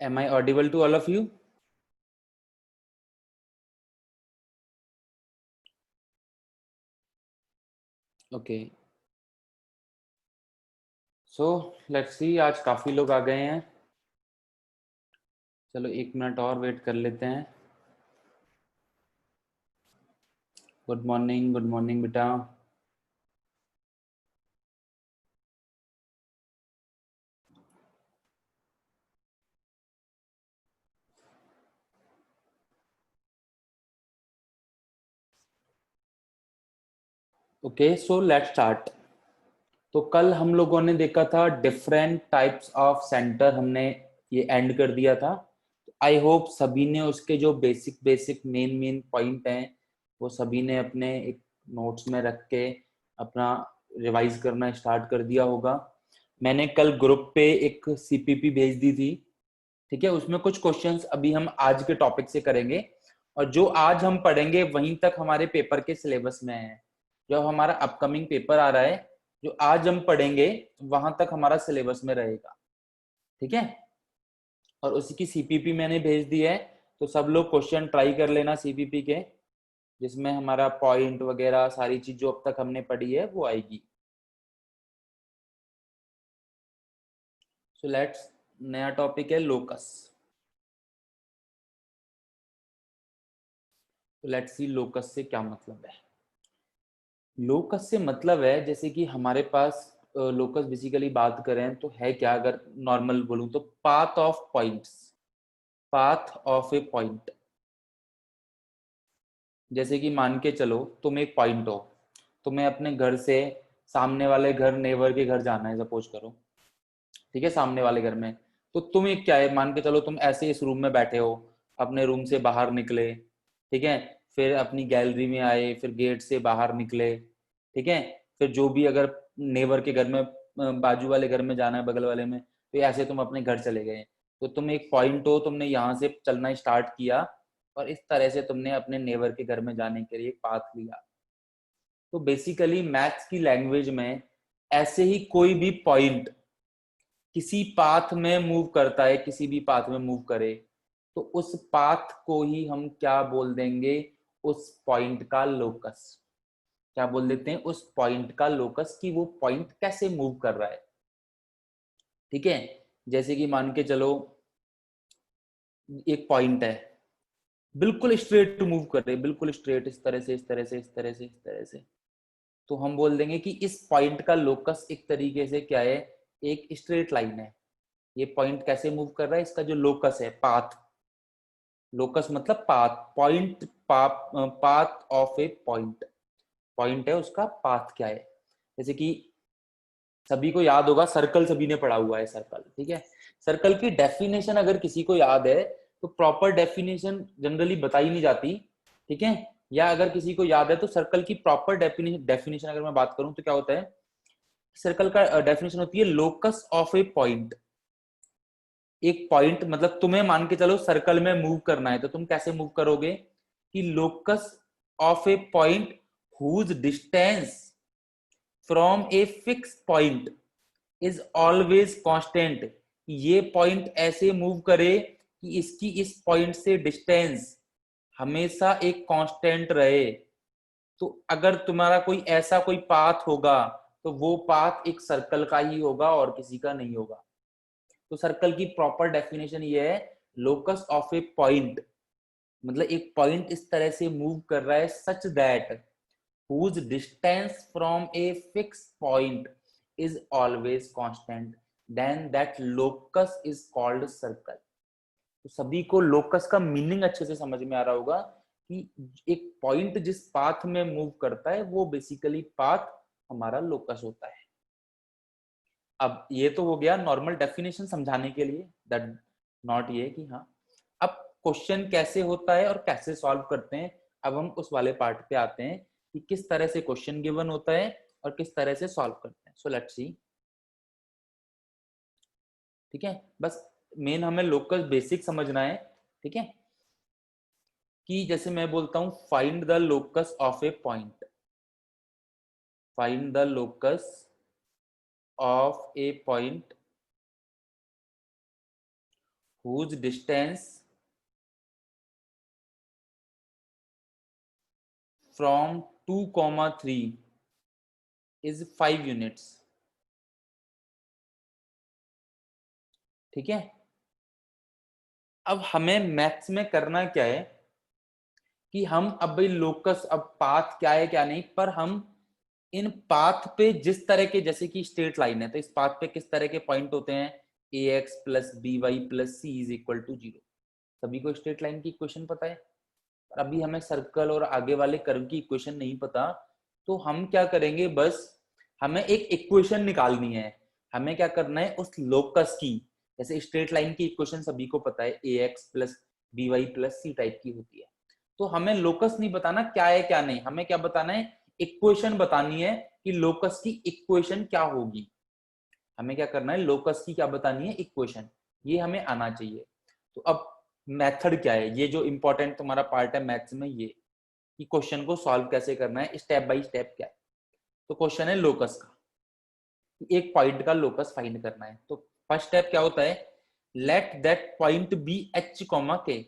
Am I audible to all of you? Okay. So let's see, आज काफी लोग आ गए हैं. चलो 1 मिनट और वेट कर लेते हैं. गुड मॉर्निंग बेटा. Okay, so let's start. तो कल हम लोगों ने देखा था डिफरेंट टाइप्स ऑफ सेंटर, हमने ये एंड कर दिया था. आई होप सभी ने उसके जो बेसिक बेसिक मेन पॉइंट हैं वो सभी ने अपने एक नोट्स में रख के अपना रिवाइज करना स्टार्ट कर दिया होगा. मैंने कल ग्रुप पे एक सीपीपी भेज दी थी. ठीक है, उसमें कुछ क्वेश्चंस अभी हम आज के टॉपिक से करेंगे और जो आज हम पढ़ेंगे वहीं तक हमारे पेपर के सिलेबस में है. जो हमारा अपकमिंग पेपर आ रहा है, जो आज हम पढ़ेंगे वहां तक हमारा सिलेबस में रहेगा. ठीक है, और उसी की सीपीपी मैंने भेज दी है. तो सब लोग क्वेश्चन ट्राई कर लेना सीपीपी के, जिसमें हमारा पॉइंट वगैरह सारी चीज जो अब तक हमने पढ़ी है वो आएगी. सो लेट्स, नया टॉपिक है लोकस. तो लेट्स सी लोकस से क्या मतलब है. लोकस से मतलब है, जैसे कि हमारे पास लोकस बेसिकली बात करें तो है क्या, अगर नॉर्मल बोलूं तो path of points. Path of a point. जैसे कि मान के चलो तुम एक पॉइंट हो, तुम्हें अपने घर से सामने वाले घर नेबर के घर जाना है, सपोज करो. ठीक है, सामने वाले घर में. तो तुम एक क्या है, मान के चलो तुम ऐसे इस रूम में बैठे हो, अपने रूम से बाहर निकले. ठीक है, फिर अपनी गैलरी में आए, फिर गेट से बाहर निकले. ठीक है, फिर जो भी अगर नेबर के घर में बाजू वाले घर में जाना है, बगल वाले में, तो ऐसे तुम अपने घर चले गए. तो तुम एक पॉइंट हो, तुमने यहाँ से चलना स्टार्ट किया और इस तरह से तुमने अपने नेबर के घर में जाने के लिए एक पाथ लिया. तो बेसिकली मैथ्स की लैंग्वेज में ऐसे ही कोई भी पॉइंट किसी पाथ में मूव करता है, किसी भी पाथ में मूव करे, तो उस पाथ को ही हम क्या बोल देंगे, उस पॉइंट का लोकस. क्या बोल देते हैं, उस पॉइंट का लोकस, कि वो पॉइंट कैसे मूव कर रहा है. ठीक है, जैसे कि मान के चलो एक पॉइंट है, बिल्कुल स्ट्रेट मूव कर रहे, बिल्कुल स्ट्रेट, इस तरह से इस तरह से इस तरह से इस तरह से. तो हम बोल देंगे कि इस पॉइंट का लोकस एक तरीके से क्या है, एक स्ट्रेट लाइन है. ये पॉइंट कैसे मूव कर रहा है, इसका जो लोकस है, पाथ. लोकस मतलब path, point, path of a point. Point है, उसका पाथ क्या है. जैसे कि सभी को याद होगा, सर्कल सभी ने पढ़ा हुआ है, सर्कल. ठीक है, सर्कल की डेफिनेशन अगर किसी को याद है तो प्रॉपर डेफिनेशन जनरली बताई नहीं जाती. ठीक है, या अगर किसी को याद है तो सर्कल की प्रॉपर डेफिनेशन अगर मैं बात करूं तो क्या होता है, सर्कल का डेफिनेशन होती है लोकस ऑफ ए पॉइंट. एक पॉइंट मतलब तुम्हें मान के चलो सर्कल में मूव करना है, तो तुम कैसे मूव करोगे, कि locus of a point whose distance from a fix point is always constant. ये पॉइंट ऐसे मूव करे कि इसकी इस पॉइंट से डिस्टेंस हमेशा एक कांस्टेंट रहे. तो अगर तुम्हारा कोई ऐसा कोई पाथ होगा तो वो पाथ एक सर्कल का ही होगा और किसी का नहीं होगा. तो सर्कल की प्रॉपर डेफिनेशन ये है, लोकस ऑफ ए पॉइंट मतलब एक पॉइंट इस तरह से मूव कर रहा है such that whose distance from a fixed point is always constant, then that locus is called circle. तो सभी को लोकस का मीनिंग अच्छे से समझ में आ रहा होगा कि एक पॉइंट जिस पाथ में मूव करता है वो बेसिकली पाथ हमारा लोकस होता है. अब ये तो हो गया नॉर्मल डेफिनेशन समझाने के लिए, दैट नॉट ये कि हाँ. अब क्वेश्चन कैसे होता है और कैसे सॉल्व करते हैं, अब हम उस वाले पार्ट पे आते हैं कि किस तरह से क्वेश्चन गिवन होता है और किस तरह से सॉल्व करते हैं. सो लेट्स सी. ठीक है, बस मेन हमें लोकल बेसिक समझना है. ठीक है, कि जैसे मैं बोलता हूं find the locus of a point. Find the locus of a point whose distance from 2, 3 is 5 units। ठीक है, अब हमें मैथ्स में करना क्या है कि हम अब भाई लोकस, अब पाथ क्या है क्या नहीं, पर हम इन पाथ पे जिस तरह के, जैसे कि स्ट्रेट लाइन है तो इस पाथ पे किस तरह के पॉइंट होते हैं, ax plus b y plus c is equal to 0। सभी को स्ट्रेट लाइन की इक्वेशन पता है, और अभी हमें सर्कल और आगे वाले कर्व की इक्वेशन नहीं पता। तो हम क्या करेंगे, बस हमें एक इक्वेशन निकालनी है। हमें क्या करना है, उस लोकस की, जैसे स्ट्रेट लाइन की इक्वेशन सभी को पता है ax plus b y plus c type की होती है। तो हमें लोकस नहीं बताना क्या है क्या नहीं, हमें क्या बताना है, इक्वेशन बतानी है कि लोकस की इक्वेशन क्या होगी। हमें क्या करना है, लोकस की क्या बतानी है, इक्वेशन, ये हमें आना चाहिए। तो अब मेथड क्या है, ये जो इंपॉर्टेंट तुम्हारा पार्ट है मैथ्स में, ये कि क्वेश्चन को सॉल्व कैसे करना है, स्टेप बाय स्टेप क्या है। तो क्वेश्चन है लोकस का, एक पॉइंट का लोकस फाइंड करना है। तो फर्स्ट स्टेप क्या होता है, let that point be H comma k.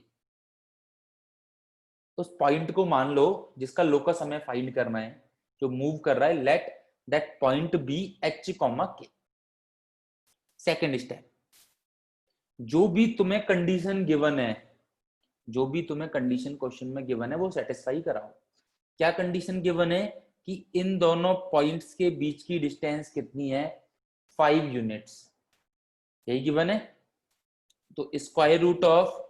उस पॉइंट को मान लो जिसका लोकस हमें फाइंड करना है, जो मूव कर रहा है, let that point be H comma के। सेकेंड स्टेप, जो भी तुम्हें कंडीशन गिवन है, जो भी तुम्हें कंडीशन क्वेश्चन में गिवन है वो सेटिस्फाई कराओ। क्या कंडीशन गिवन है कि इन दोनों पॉइंट्स के बीच की डिस्टेंस कितनी है, 5 यूनिट्स, यही गिवन है। तो square root of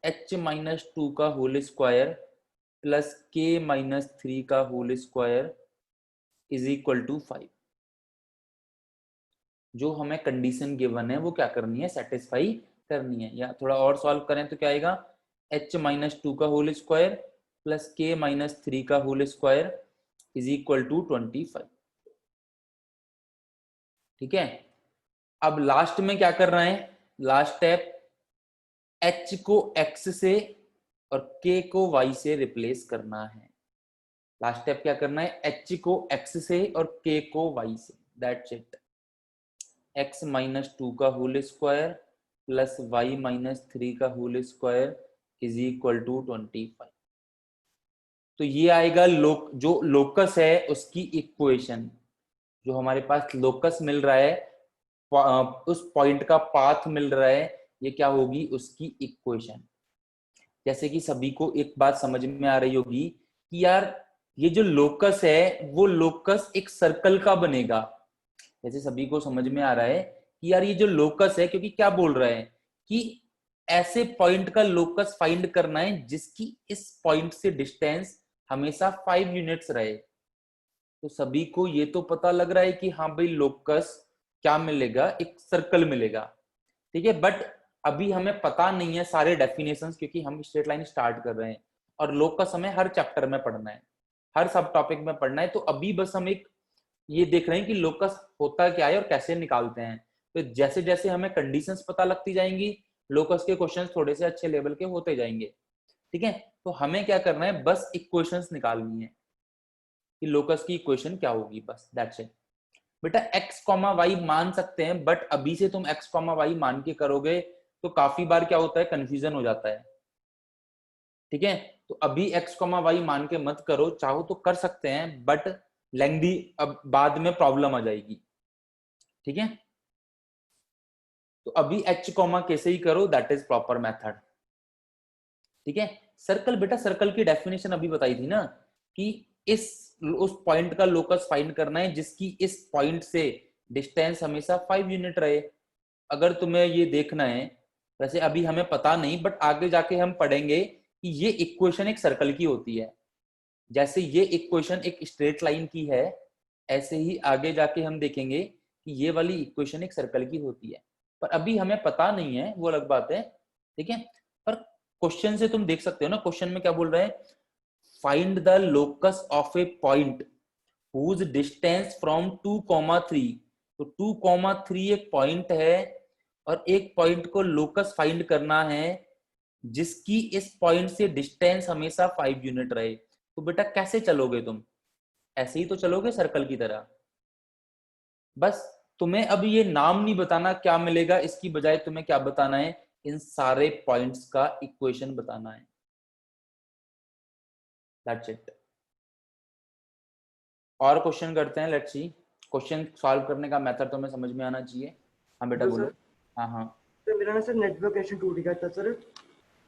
h minus 2 का whole square plus k minus 3 का whole square is equal to 5। जो हमें कंडीशन गिवन है वो क्या करनी है, सेटिस्फाई करनी है। या थोड़ा और सॉल्व करें तो क्या आएगा, h माइनस 2 का whole square plus k minus 3 का whole square is equal to 25। ठीक है, अब लास्ट में क्या कर रहे हैं, लास्ट स्टेप, h को x से और k को y से रिप्लेस करना है। लास्ट स्टेप क्या करना है, h को x से और k को y से, दैट्स इट। x माइनस 2 का whole square plus y minus 3 का whole square is equal to 25। तो ये आएगा जो लोकस है उसकी इक्वेशन। जो हमारे पास लोकस मिल रहा है, उस पॉइंट का पाथ मिल रहा है, ये क्या होगी, उसकी इक्वेशन। जैसे कि सभी को एक बात समझ में आ रही होगी कि यार ये जो लोकस है वो लोकस एक सर्कल का बनेगा। जैसे सभी को समझ में आ रहा है कि यार ये जो लोकस है, क्योंकि क्या बोल रहा है कि ऐसे पॉइंट का लोकस फाइंड करना है जिसकी इस पॉइंट से डिस्टेंस हमेशा 5 यूनिट्स रहे। तो सभी को ये तो पता लग रहा है कि हाँ भाई लोकस क्या मिलेगा, एक सर्कल मिलेगा। ठीक है, बट अभी हमें पता नहीं है सारे डेफिनेशंस, क्योंकि हम स्ट्रेट लाइन स्टार्ट कर रहे हैं और लोकस हमें हर चैप्टर में पढ़ना है, हर सब टॉपिक में पढ़ना है। तो अभी बस हम एक ये देख रहे हैं कि लोकस होता क्या है और कैसे निकालते हैं। तो जैसे जैसे हमें कंडीशंस पता लगती जाएंगी, लोकस के क्वेश्चंस थोड़े से अच्छे लेवल के होते जाएंगे। ठीक है, तो हमें क्या करना है, बस इक्वेशंस निकालनी है कि लोकस की इक्वेशन क्या होगी, बस दैट्स इट। बेटा x कॉमा वाई मान सकते हैं, बट अभी से तुम x कॉमा वाई मान के करोगे तो काफी बार क्या होता है, कंफ्यूजन हो जाता है। ठीक है, तो अभी x कॉमा वाई मान के मत करो, चाहो तो कर सकते हैं बट लेंथी, अब बाद में प्रॉब्लम आ जाएगी। ठीक है, तो अभी h कॉमा कैसे ही करो, दैट इज प्रॉपर मेथड। ठीक है, सर्कल, बेटा सर्कल की डेफिनेशन अभी बताई थी ना कि इस उस पॉइंट का लोकस फाइंड करना है जिसकी इस पॉइंट से डिस्टेंस हमेशा 5 यूनिट रहे। अगर तुम्हें ये देखना है, वैसे अभी हमें पता नहीं बट आगे जाके हम पढ़ेंगे कि ये इक्वेशन एक सर्कल की होती है। जैसे ये इक्वेशन एक स्ट्रेट लाइन की है, ऐसे ही आगे जाके हम देखेंगे कि ये वाली इक्वेशन एक सर्कल की होती है। पर अभी हमें पता नहीं है, वो अलग बात है। ठीक है, पर क्वेश्चन से तुम देख सकते हो ना, क्वेश्चन में क्या बोल रहे हैं, find the locus of a point whose distance from 2, 3। तो 2, 3 एक पॉइंट है और एक पॉइंट को लोकस फाइंड करना है जिसकी इस पॉइंट से डिस्टेंस हमेशा 5 यूनिट रहे। तो बेटा कैसे चलोगे तुम, ऐसे ही तो चलोगे सर्कल की तरह। बस तुम्हें अभी ये नाम नहीं बताना क्या मिलेगा, इसकी बजाय तुम्हें क्या बताना है, इन सारे पॉइंट्स का इक्वेशन बताना है। That's it. और क्वेश्चन करते हैं, लेट्स सी। क्वेश्चन सॉल्व करने का मेथड तुम्हें समझ में आना चाहिए। हाँ बेटा तो बोलो। सर, हाँ हाँ। तो मेरा ना सर नेटवर्क कनेक्शन टूट गया था सर।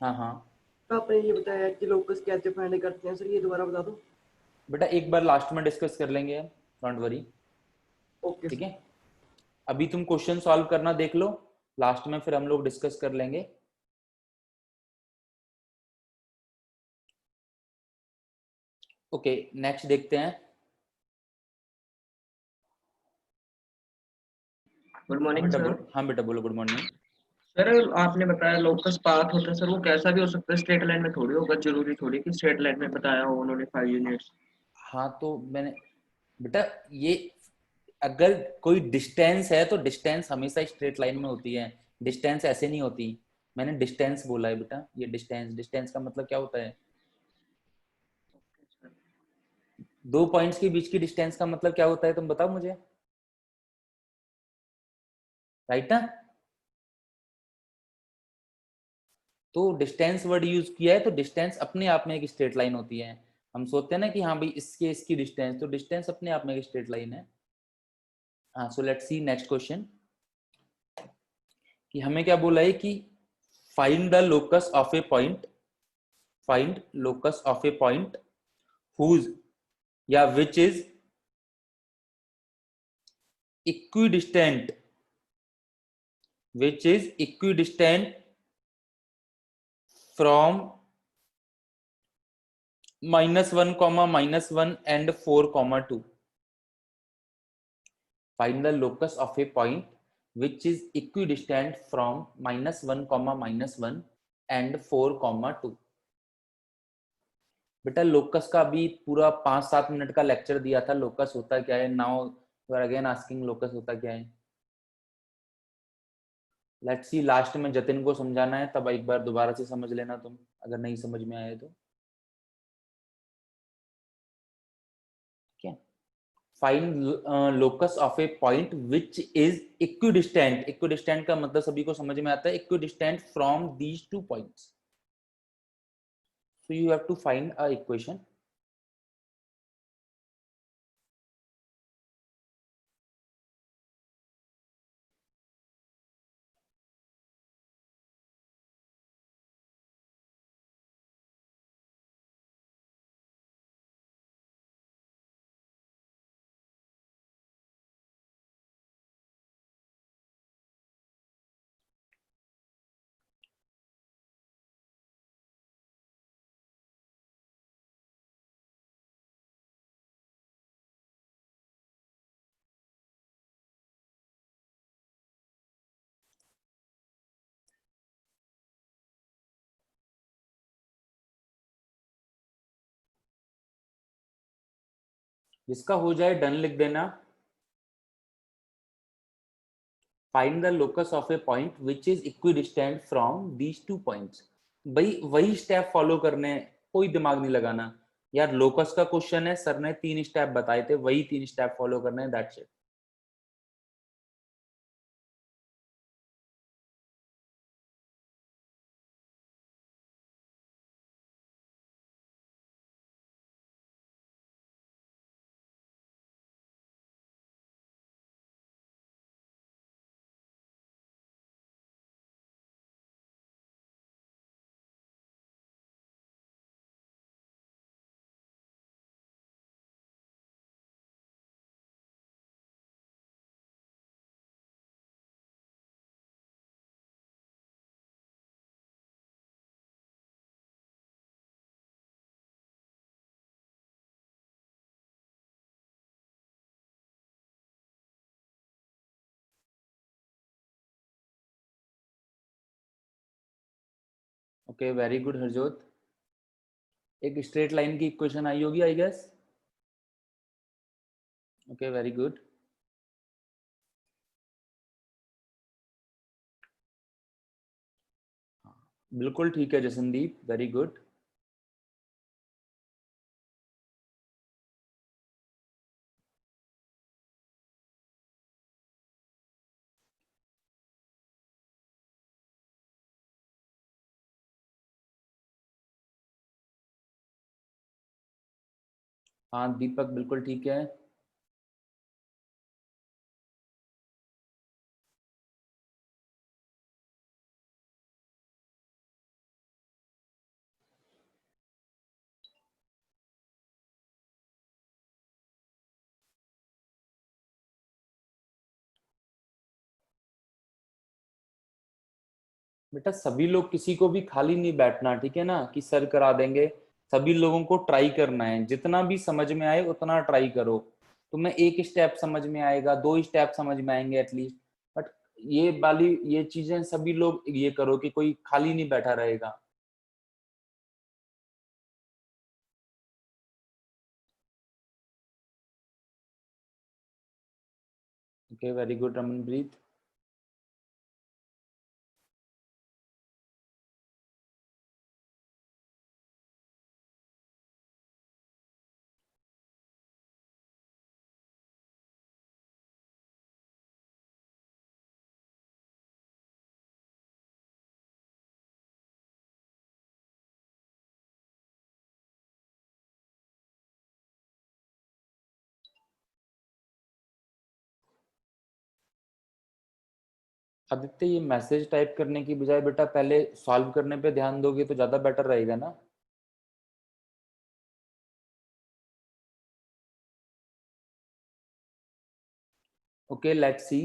हाँ हाँ तो आपने ये बताया कि लोकस कैसे फाइंड करते हैं सर, ये दोबारा बता दो। बेटा, एक बार लास्ट में डिस्कस कर लेंगे, डोंट वरी। ओके ठीक सर। है, अभी तुम क्वेश्चन सॉल्व करना देख लो, लास्ट में फिर हम लोग डिस्कस कर लेंगे। ओके, नेक्स्ट देखते हैं। गुड हाँ मॉर्निंग बेटा सर। बोलो। हाँ बेटा बोलो, गुड मॉर्निंग। सर आपने बताया लोकस पाथ होता है सर, वो कैसा भी हो सकता है, स्ट्रेट लाइन में थोड़ी होगा, जरूरी थोड़ी कि स्ट्रेट लाइन में बताया हो उन्होंने 5 यूनिट्स। हाँ तो मैंने बेटा, ये अगर कोई डिस्टेंस है तो डिस्टेंस हमेशा स्ट्रेट लाइन में होती है, डिस्टेंस ऐसे नहीं होती। मैंने डिस्टेंस बोला है बेटा, ये डिस्टेंस, डिस्टेंस का मतलब क्या होता है? दो पॉइंट्स के बीच की डिस्टेंस का मतलब क्या होता है, तुम बताओ मुझे। राइट ना? तो डिस्टेंस वर्ड यूज किया है, तो डिस्टेंस अपने आप में एक स्ट्रेट लाइन होती है। हम सोचते हैं ना कि हाँ भाई इसके इसकी डिस्टेंस, तो डिस्टेंस अपने आप में एक स्ट्रेट लाइन है। हाँ, so let's see next question. कि हमें क्या बोला है कि find the locus of a point, find locus of a point whose या which is equidistant, which is equidistant from -1, -1 and 4, 2. Find the locus of a point which is equidistant from -1, -1 and 4, 2. बेटा locus का अभी पूरा 5-7 minute का lecture दिया था, locus होता क्या है। Now you are again asking locus होता क्या है। लेट्स सी, लास्ट में जतिन को समझाना है, तब एक बार दोबारा से समझ लेना तुम, अगर नहीं समझ में आए तो। ठीक है, find locus of a point which is equidistant. Equidistant का मतलब सभी को समझ में आता है, equidistant from these 2 points. So you have to find a equation. जिसका हो जाए डन लिख देना। Find the locus of a point which is equidistant from these 2 points. भाई वही स्टेप फॉलो करने, कोई दिमाग नहीं लगाना। यार लोकस का क्वेश्चन है, सर ने 3 स्टेप बताए थे, वही 3 स्टेप फॉलो करने, that's it. Okay, very good Harjot. एक स्ट्रेट लाइन की इक्वेशन आई होगी I guess. Okay, very good. बिल्कुल ठीक है जसनदीप, वेरी गुड। हाँ दीपक बिल्कुल ठीक है। बेटा सभी लोग, किसी को भी खाली नहीं बैठना, ठीक है ना, कि सर करा देंगे। सभी लोगों को ट्राई करना है, जितना भी समझ में आए उतना ट्राई करो। तुम्हें एक स्टेप समझ में आएगा, 2 स्टेप समझ में आएंगे एटलीस्ट, बट ये चीजें सभी लोग ये करो कि कोई खाली नहीं बैठा रहेगा। Okay, very good Ramanpreet. Aditya, ये मैसेज टाइप करने की बजाय बेटा पहले सॉल्व करने पे ध्यान दोगे तो ज्यादा बेटर रहेगा ना। Okay, let's see.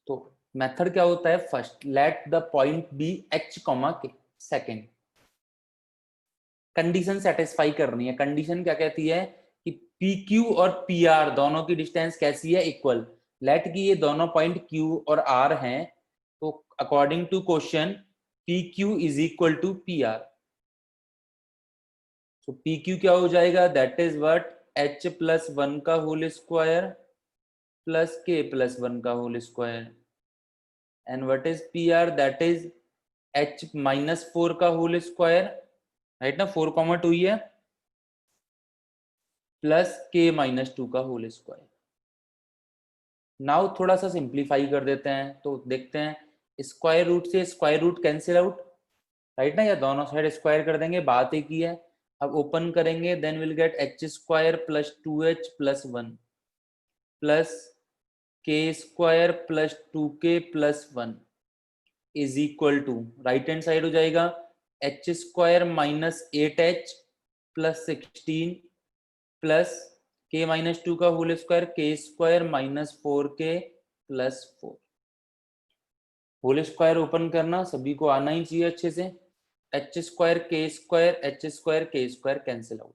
तो मेथड क्या होता है? First let the point be H comma के। सेकेंड, कंडीशन सेटिस्फाई करनी है। कंडीशन क्या कहती है कि पी क्यू और पी आर दोनों की डिस्टेंस कैसी है? इक्वल। लेट की ये दोनों पॉइंट क्यू और आर हैं, तो according to question P Q is equal to P R. तो पी क्यू क्या हो जाएगा? That is what, h plus 1 का whole square plus k plus 1 का whole square. And what is P R? That is h minus 4 का whole square, right ना, 4, 2 ही है, plus k minus 2 का होल स्क्वायर। नाउ थोड़ा सा सिंप्लीफाई कर देते हैं, तो देखते हैं स्क्वायर रूट से square root cancel out, right ना, या दोनों साइड स्क्वायर कर देंगे, बात एक ही है। अब ओपन करेंगे, then will get h square plus 2h plus 1 plus k square plus 2k plus 1 is equal to, right hand side हो जाएगा h square minus 8h plus 16 plus k minus 2 का whole square, k square minus 4k plus 4। Whole square open करना सभी को आना ही चाहिए अच्छे से। H square k square, h square k square cancel out.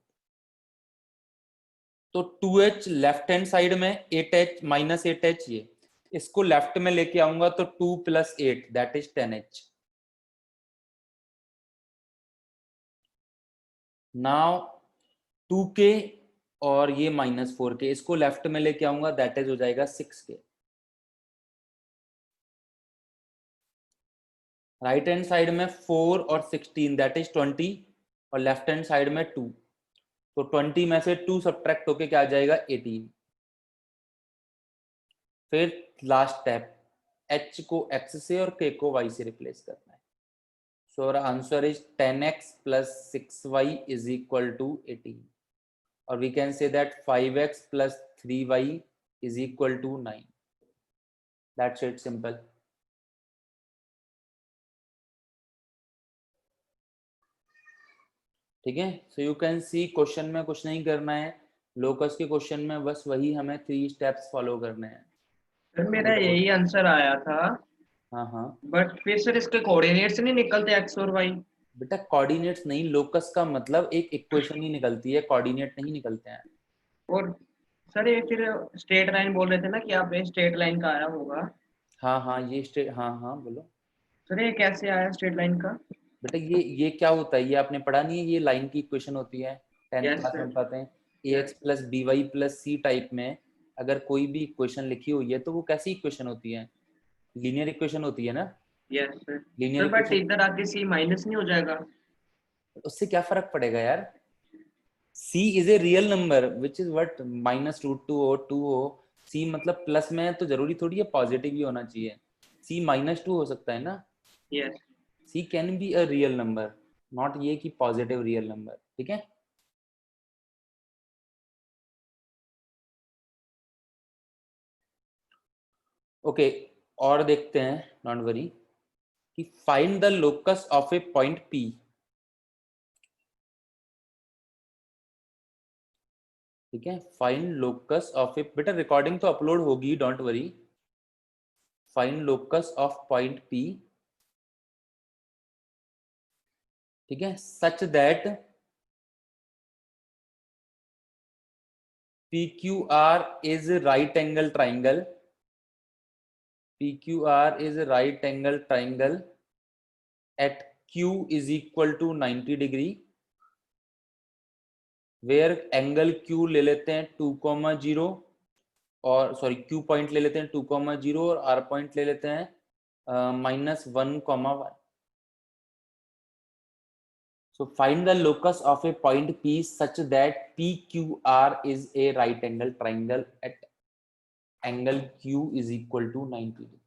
तो 2h लेफ्ट हैंड साइड में, 8h माइनस 8h, ये इसको लेफ्ट में लेके आऊंगा तो 2 plus 8 that is 10h। Now 2k और ये माइनस 4k, इसको लेफ्ट में लेके आऊंगा, दैट इज हो जाएगा 6k। राइट हैंड साइड में 4 और 16 दैट इज 20, और लेफ्ट हैंड साइड में 2, तो 20 में से 2 सब्ट्रैक्ट होके क्या आ जाएगा? 18। फिर लास्ट स्टेप, h को x से और k को y से रिप्लेस करना है। So our answer is 10x plus 6y is equal to 18, और we can say that 5x plus 3y is equal to 9। That's it, simple. ठीक है, so you can see question में कुछ नहीं करना है, लोकस के क्वेश्चन में बस वही हमें 3 स्टेप्स फॉलो करने हैं। सर मेरा यही आंसर आया था, हाँ हाँ बट फिर सर इसके कोऑर्डिनेट्स नहीं निकलते एक्स और वाई। बेटा, कोऑर्डिनेट्स नहीं, लोकस का मतलब एक इक्वेशन ही निकलती है, कोऑर्डिनेट नहीं निकलते हैं। और सर ये फिर स्ट्रेट लाइन बोल रहे थे ना कि आप ये स्ट्रेट लाइन का आया होगा। हाँ हाँ, ये स्ट्रेट, हाँ हाँ बोलो। सर ये कैसे आया स्ट्रेट लाइन का? बेटा ये क्या होता है, ये आपने पढ़ा नहीं है? ये लाइन की इक्वेशन होती है, 10th यस क्लास सर। में पढ़ाते हैं। A x plus b y plus c type में अगर कोई भी इक्वेशन लिखी हुई है तो वो कैसी इक्वेशन होती है? लीनियर इक्वेशन होती है ना। Yes sir. Linear sir but equation, इधर आके सी माइनस नहीं हो जाएगा? उससे क्या फर्क पड़ेगा यार? c is a real number which is what, -√2 हो 2 हो। c मतलब प्लस में है तो जरूरी थोड़ी है पॉजिटिव ही होना चाहिए। c -2 हो सकता है ना। Yes. c can be a real number, not ये कि पॉजिटिव रियल नंबर, ठीक है। ओके, और देखते हैं, नॉट वरी, कि find the locus of a point P। ठीक है, फाइंड लोकस ऑफ ए, बेटा रिकॉर्डिंग तो अपलोड होगी, don't worry. Find locus of point P, ठीक है, such that PQR is right angle triangle, PQR is a right angle triangle at Q is equal to 90 degree, where angle Q ले लेते हैं 2,0, और sorry Q point ले लेते हैं 2,0 और R पॉइंट ले लेते हैं -1,1। So find the locus of a point P such that PQR is a right angle triangle at angle Q is equal to 90 degree.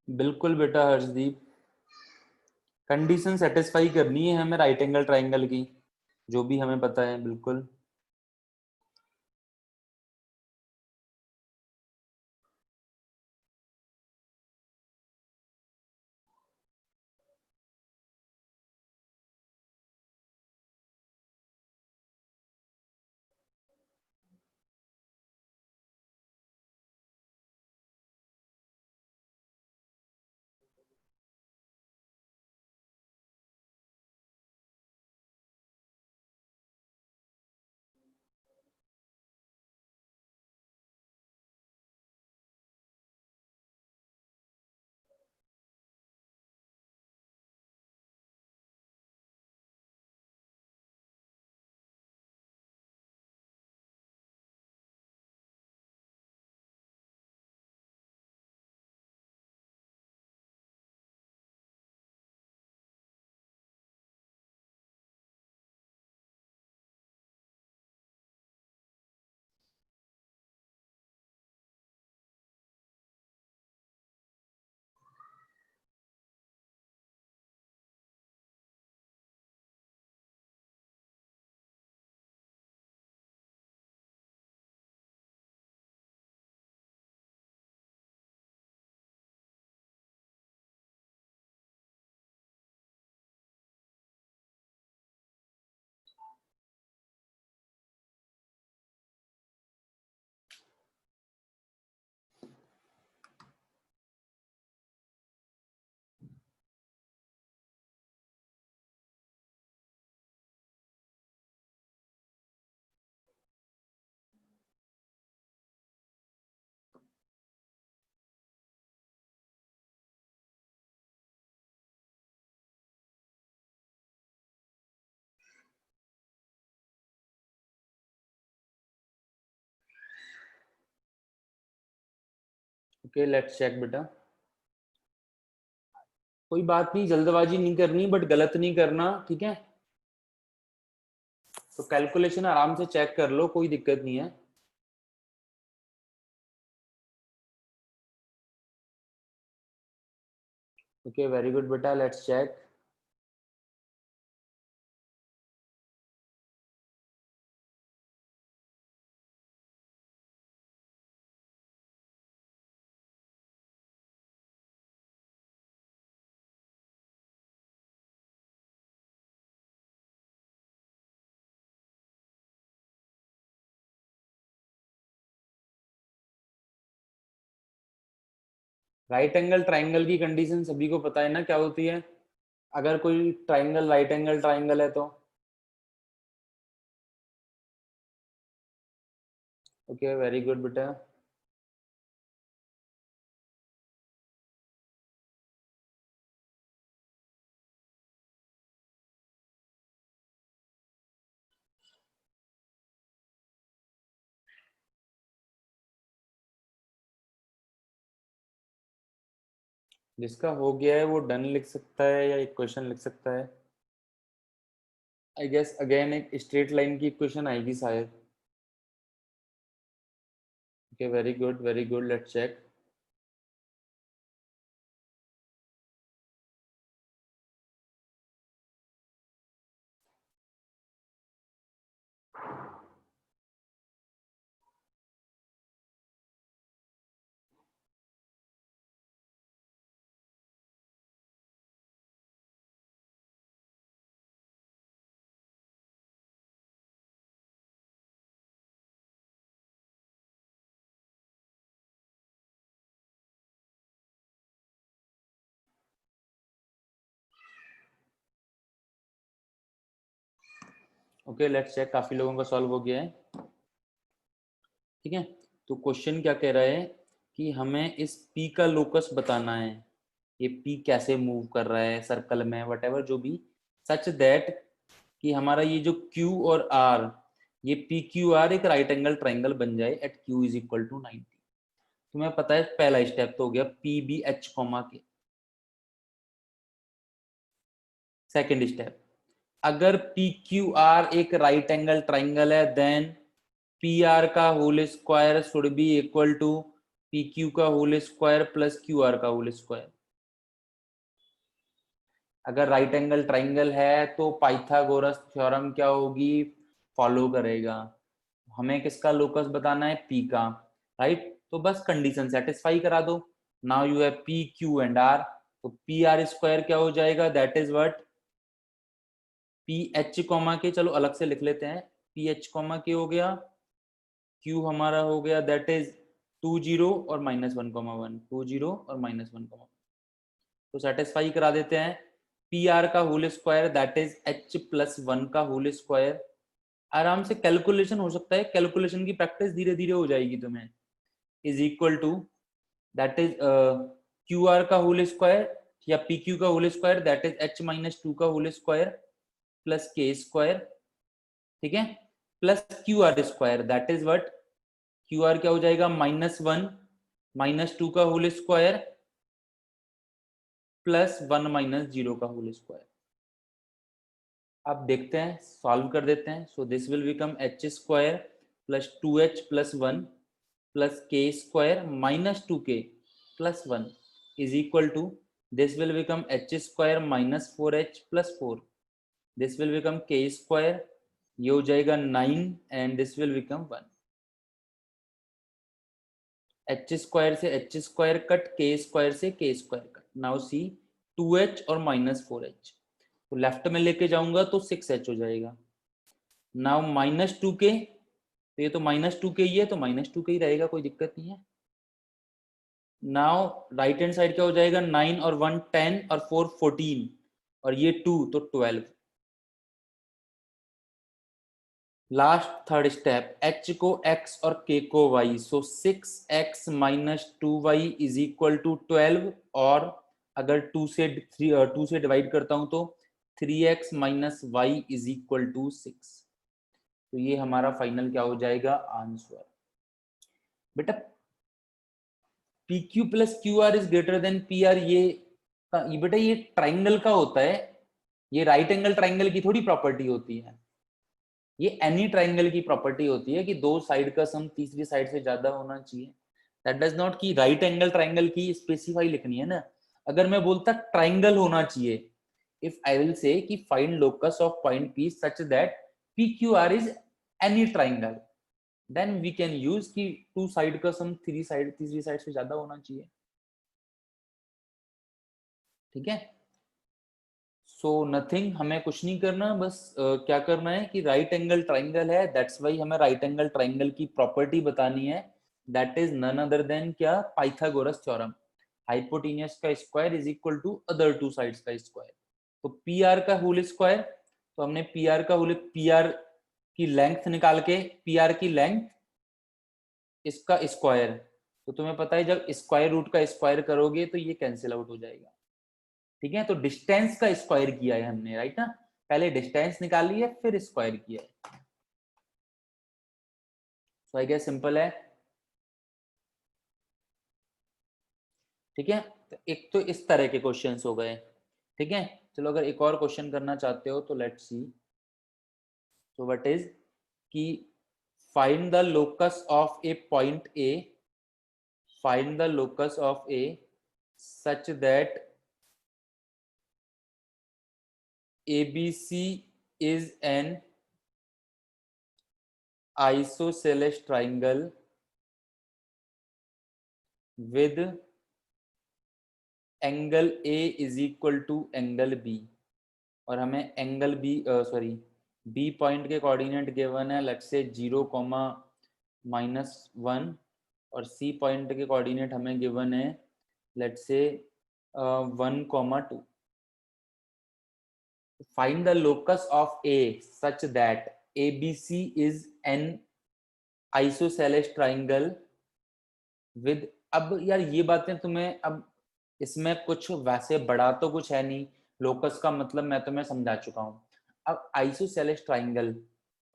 बिल्कुल बेटा हर्षदीप, कंडीशन सेटिस्फाई करनी है हमें राइट एंगल ट्राइंगल की, जो भी हमें पता है, बिल्कुल। ओके, लेट्स चेक बेटा। कोई बात नहीं, जल्दबाजी नहीं करनी, बट गलत नहीं करना, ठीक है। तो कैलकुलेशन आराम से चेक कर लो, कोई दिक्कत नहीं है। ओके, वेरी गुड बेटा, let's check. Right angle triangle की कंडीशन सभी को पता है ना, क्या होती है अगर कोई ट्राइंगल राइट एंगल ट्राइंगल है तो? ओके, वेरी गुड बेटा। जिसका हो गया है वो डन लिख सकता है या इक्वेशन लिख सकता है। आई गेस अगेन एक स्ट्रेट लाइन की इक्वेशन आएगी शायद। Okay, very good very good, let's check. Okay let's check, काफी लोगों का सॉल्व हो गया है। ठीक है, तो क्वेश्चन क्या कह रहा है कि हमें इस P का लोकस बताना है। ये P कैसे मूव कर रहा है सर्कल में, वटेवर जो भी, सच दैट कि हमारा ये जो Q और R, ये PQR एक राइट एंगल ट्राइंगल बन जाए at Q is equal to 90। तुम्हें पता है पहला स्टेप तो हो गया PBH कॉमा के। सेकेंड स्टेप, अगर PQR एक राइट एंगल ट्राइंगल है देन PR का whole square should be equal to PQ का होल स्क्वायर प्लस QR का होल स्क्वायर। अगर राइट एंगल ट्राइंगल है तो पाइथागोरस थ्योरम क्या होगी, फॉलो करेगा। हमें किसका लोकस बताना है, P का, राइट। तो बस कंडीशन सेटिस्फाई करा दो। Now you have P Q and R, तो PR स्क्वायर क्या हो जाएगा, that is what PH comma के, चलो अलग से लिख लेते हैं, PH कॉमा के हो गया, Q हमारा हो गया दैट इज 20 और -1 कॉमा 1, 20 और -1 कॉमा। तो सेटिस्फाई करा देते हैं। PR का whole square that is H plus 1 का होल स्क्वायर। आराम से कैलकुलेशन हो सकता है, कैलकुलेशन की प्रैक्टिस धीरे धीरे हो जाएगी तुम्हें। Is equal to that is QR का होल स्क्वायर या PQ का whole square that is H minus 2 का whole square plus K square, ठीक है, plus QR square that is what, QR क्या हो जाएगा, -1 -2 का होल स्क्वायर प्लस 1 -0 का होल स्क्वायर। अब देखते हैं, सॉल्व कर देते हैं। So this will become H square plus 2H plus 1 plus K square minus 2K plus 1 is equal to, this will become H square minus 4H plus 4, this will become K square, ये हो जाएगा 9 and this will become 1। H square से H square cut, K square से K square cut. Now see 2H और -4H, तो left में लेके जाऊंगा तो 6H हो जाएगा। नाउ -2K, तो ये तो -2K ही है, तो -2K ही रहेगा, कोई दिक्कत नहीं है। नाउ राइट हैंड साइड क्या हो जाएगा, 9 और 1 10 और 4 14 और ये 2 तो 12। लास्ट थर्ड स्टेप, H को X और K को Y, so 6X minus 2Y is equal to 12, और अगर 2 से डिवाइड करता हूं तो 3X minus Y is equal to 6। तो ये हमारा फाइनल क्या हो जाएगा, आंसर। बेटा PQ plus QR is greater than PR, ये बेटा ये ट्राइंगल का होता है, ये राइट एंगल ट्राइंगल की थोड़ी प्रॉपर्टी होती है, ये एनी ट्राइंगल की प्रॉपर्टी होती है कि दो साइड का सम तीसरी साइड से ज्यादा होना चाहिए। दैट डज नॉट कि राइट एंगल ट्राइंगल की स्पेसिफाई लिखनी है ना। अगर मैं बोलता ट्राइंगल होना चाहिए, इफ आई विल से कि find locus of point P such that PQR is any triangle, then we can use कि टू साइड का सम तीसरी साइड से ज्यादा होना चाहिए। ठीक है, सो नथिंग, हमें कुछ नहीं करना, बस क्या करना है कि राइट एंगल ट्राइंगल है, दैट्स वाई हमें राइट एंगल ट्राइंगल की प्रॉपर्टी बतानी है, that is none other than क्या, पाइथागोरस थ्योरम, हाइपोटेन्यूस का square is equal to other two sides का स्क्वायर। तो पी आर का होल स्क्वायर, तो हमने पी आर का होल, पी आर की लेंथ निकाल के, पी आर की लेंथ इसका स्क्वायर, तो तुम्हें पता है जब स्क्वायर रूट का स्क्वायर करोगे तो ये कैंसिल आउट हो जाएगा। ठीक है, तो डिस्टेंस का स्क्वायर किया है हमने, राइट ना, पहले डिस्टेंस निकाली है फिर स्क्वायर किया है। सो आई गेस सिंपल है। ठीक है, तो एक तो इस तरह के क्वेश्चंस हो गए, ठीक है। चलो अगर एक और क्वेश्चन करना चाहते हो तो लेट्स सी। तो व्हाट इज कि find the locus of a point A, find the locus of A such that ABC is an isosceles triangle with angle A is equal to angle B, और हमें angle B sorry B point के coordinate given है let's say 0, -1, और C point के coordinate हमें given है let's say 1, 2। Find the locus of A such that ABC is an isosceles triangle with, अब यार ये बातें तुम्हें, अब इसमें कुछ वैसे बड़ा तो कुछ है नहीं, लोकस का मतलब मैं तुम्हें समझा चुका हूँ। अब आइसोसेलेस ट्राइंगल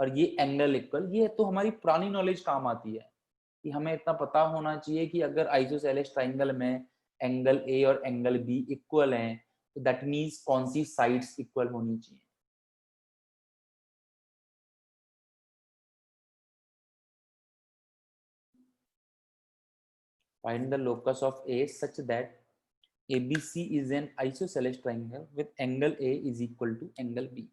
और ये एंगल इक्वल, ये तो हमारी पुरानी नॉलेज काम आती है कि हमें इतना पता होना चाहिए कि अगर आइसोसेलेस ट्राइंगल में एंगल ए और एंगल बी इक्वल हैं तो दैट मीन्स कौन सी साइड्स इक्वल होनी चाहिए। Find the locus of A such that ABC is an isosceles triangle with angle A is equal to angle B.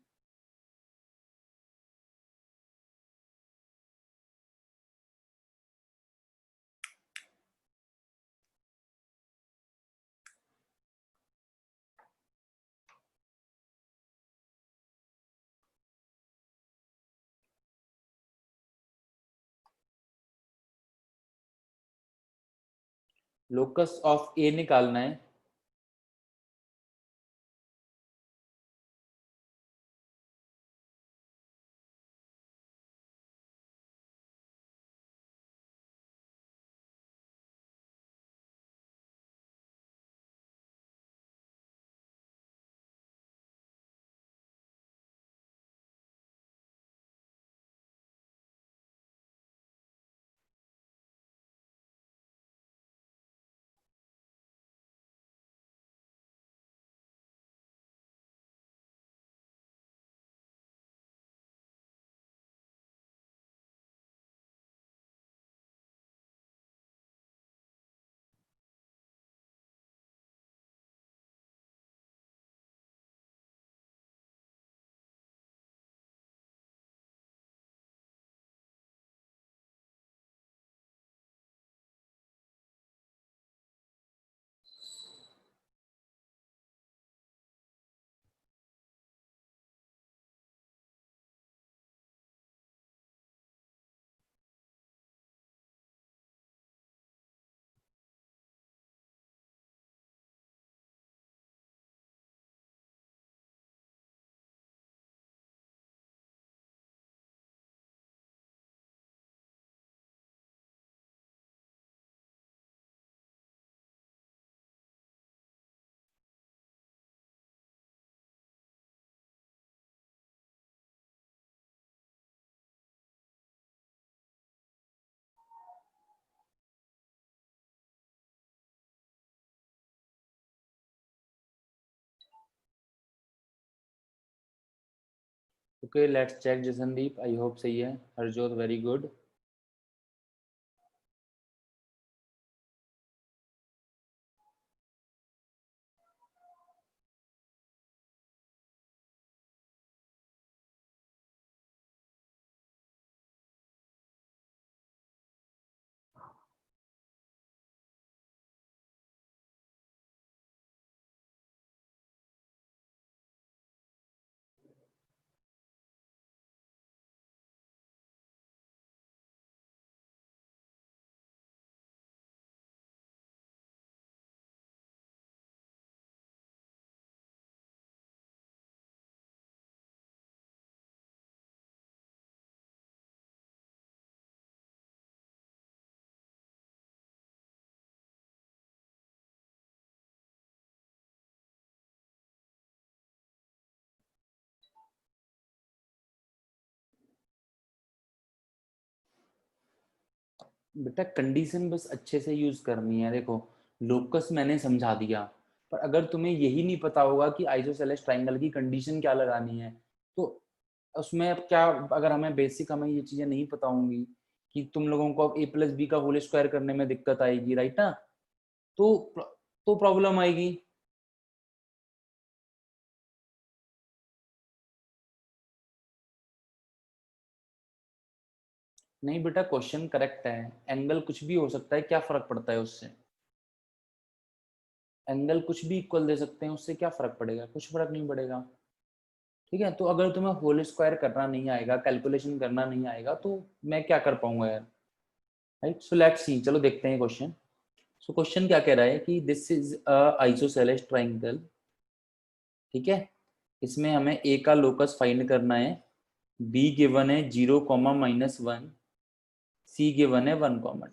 Locus of a निकालना है, okay let's check. Jasandeep I hope सही है, Harjot very good. बेटा condition बस अच्छे से use करनी है। देखो लोकस मैंने समझा दिया, पर अगर तुम्हें यही नहीं पता होगा कि आइसोसेलेस ट्रायंगल की कंडीशन क्या लगानी है, तो उसमें अब क्या, अगर हमें बेसिक हमें ये चीजें नहीं पता होंगी कि तुम लोगों को अब a+b का होल स्क्वायर करने में दिक्कत आएगी, राइट ना, तो प्रॉब्लम आएगी। नहीं बेटा, क्वेश्चन करेक्ट है, एंगल कुछ भी हो सकता है, क्या फर्क पड़ता है उससे, एंगल कुछ भी इक्वल दे सकते हैं, उससे क्या फर्क पड़ेगा, कुछ फर्क नहीं पड़ेगा। ठीक है, तो अगर तुम्हें होल स्क्वायर करना नहीं आएगा, कैलकुलेशन करना नहीं आएगा, तो मैं क्या कर पाऊंगा यार, राइट। सो लेट्स सी, चलो देखते हैं क्वेश्चन। सो क्वेश्चन क्या कह रहा है कि this is a isosceles triangle, ठीक है, इसमें हमें ए का लोकस फाइंड करना है, बी गिवन है 0, -1, सी गिवन है 1, 2।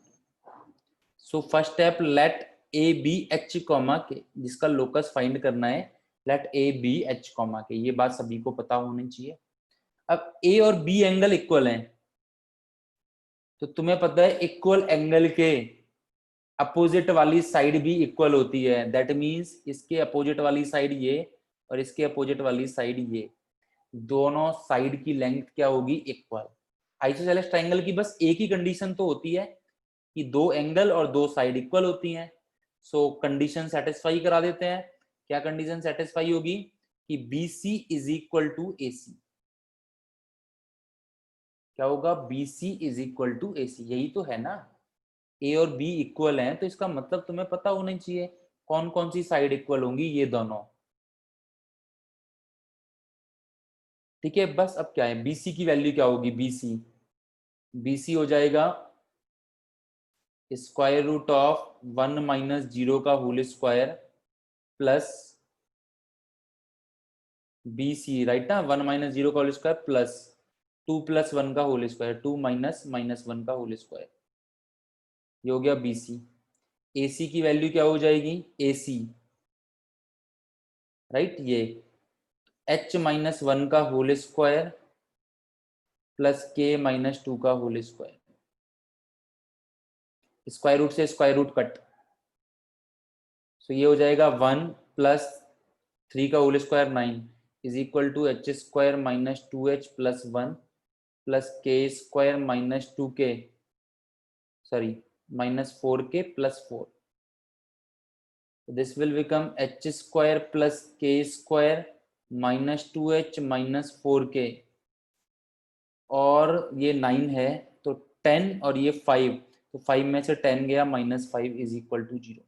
So first step, let A be H comma K, जिसका लोकस फाइंड करना है, let A be H comma K, ये बात सभी को पता होनी चाहिए। अब ए और बी एंगल इक्वल हैं, तो तुम्हें पता है इक्वल एंगल के अपोजिट वाली साइड भी इक्वल होती है, दैट मींस इसके अपोजिट वाली साइड ये और इसके अपोजिट वाली साइड ये, दोनों साइड की लेंथ क्या होगी, इक्वल। आइसोसेलेस ट्रायंगल की बस एक ही कंडीशन तो होती है कि दो एंगल और दो साइड इक्वल होती हैं। सो कंडीशन सेटिस्फाई करा देते हैं। क्या कंडीशन सेटिस्फाई होगी कि BC is equal to AC, क्या होगा, BC is equal to AC, यही तो है ना, ए और बी इक्वल हैं, तो इसका मतलब तुम्हें पता होना चाहिए कौन कौन सी साइड इक्वल होंगी, ये दोनों, ठीक है। बस अब क्या है, BC की वैल्यू क्या होगी, BC हो जाएगा स्क्वायर रूट ऑफ 1 - 0 का whole square plus BC, right ना, 1 - 0 का होल स्क्वायर प्लस 2 + 1 का होल स्क्वायर, 2 - -1 का होल स्क्वायर, ये हो गया BC। AC की वैल्यू क्या हो जाएगी, AC, राइट, ये H - 1 का होल स्क्वायर प्लस K - 2 का होल स्क्वायर, स्क्वायर रूट से स्क्वायर रूट कट, सो ये हो जाएगा 1 + 3 का whole square 9 is equal to H² - 2H + 1 plus K² - 2K, sorry -4K + 4, this will become H² + K² - 2H - 4K, और ये 9 है तो 10 और ये 5, तो 5 में से 10 गया, -5 is equal to 0।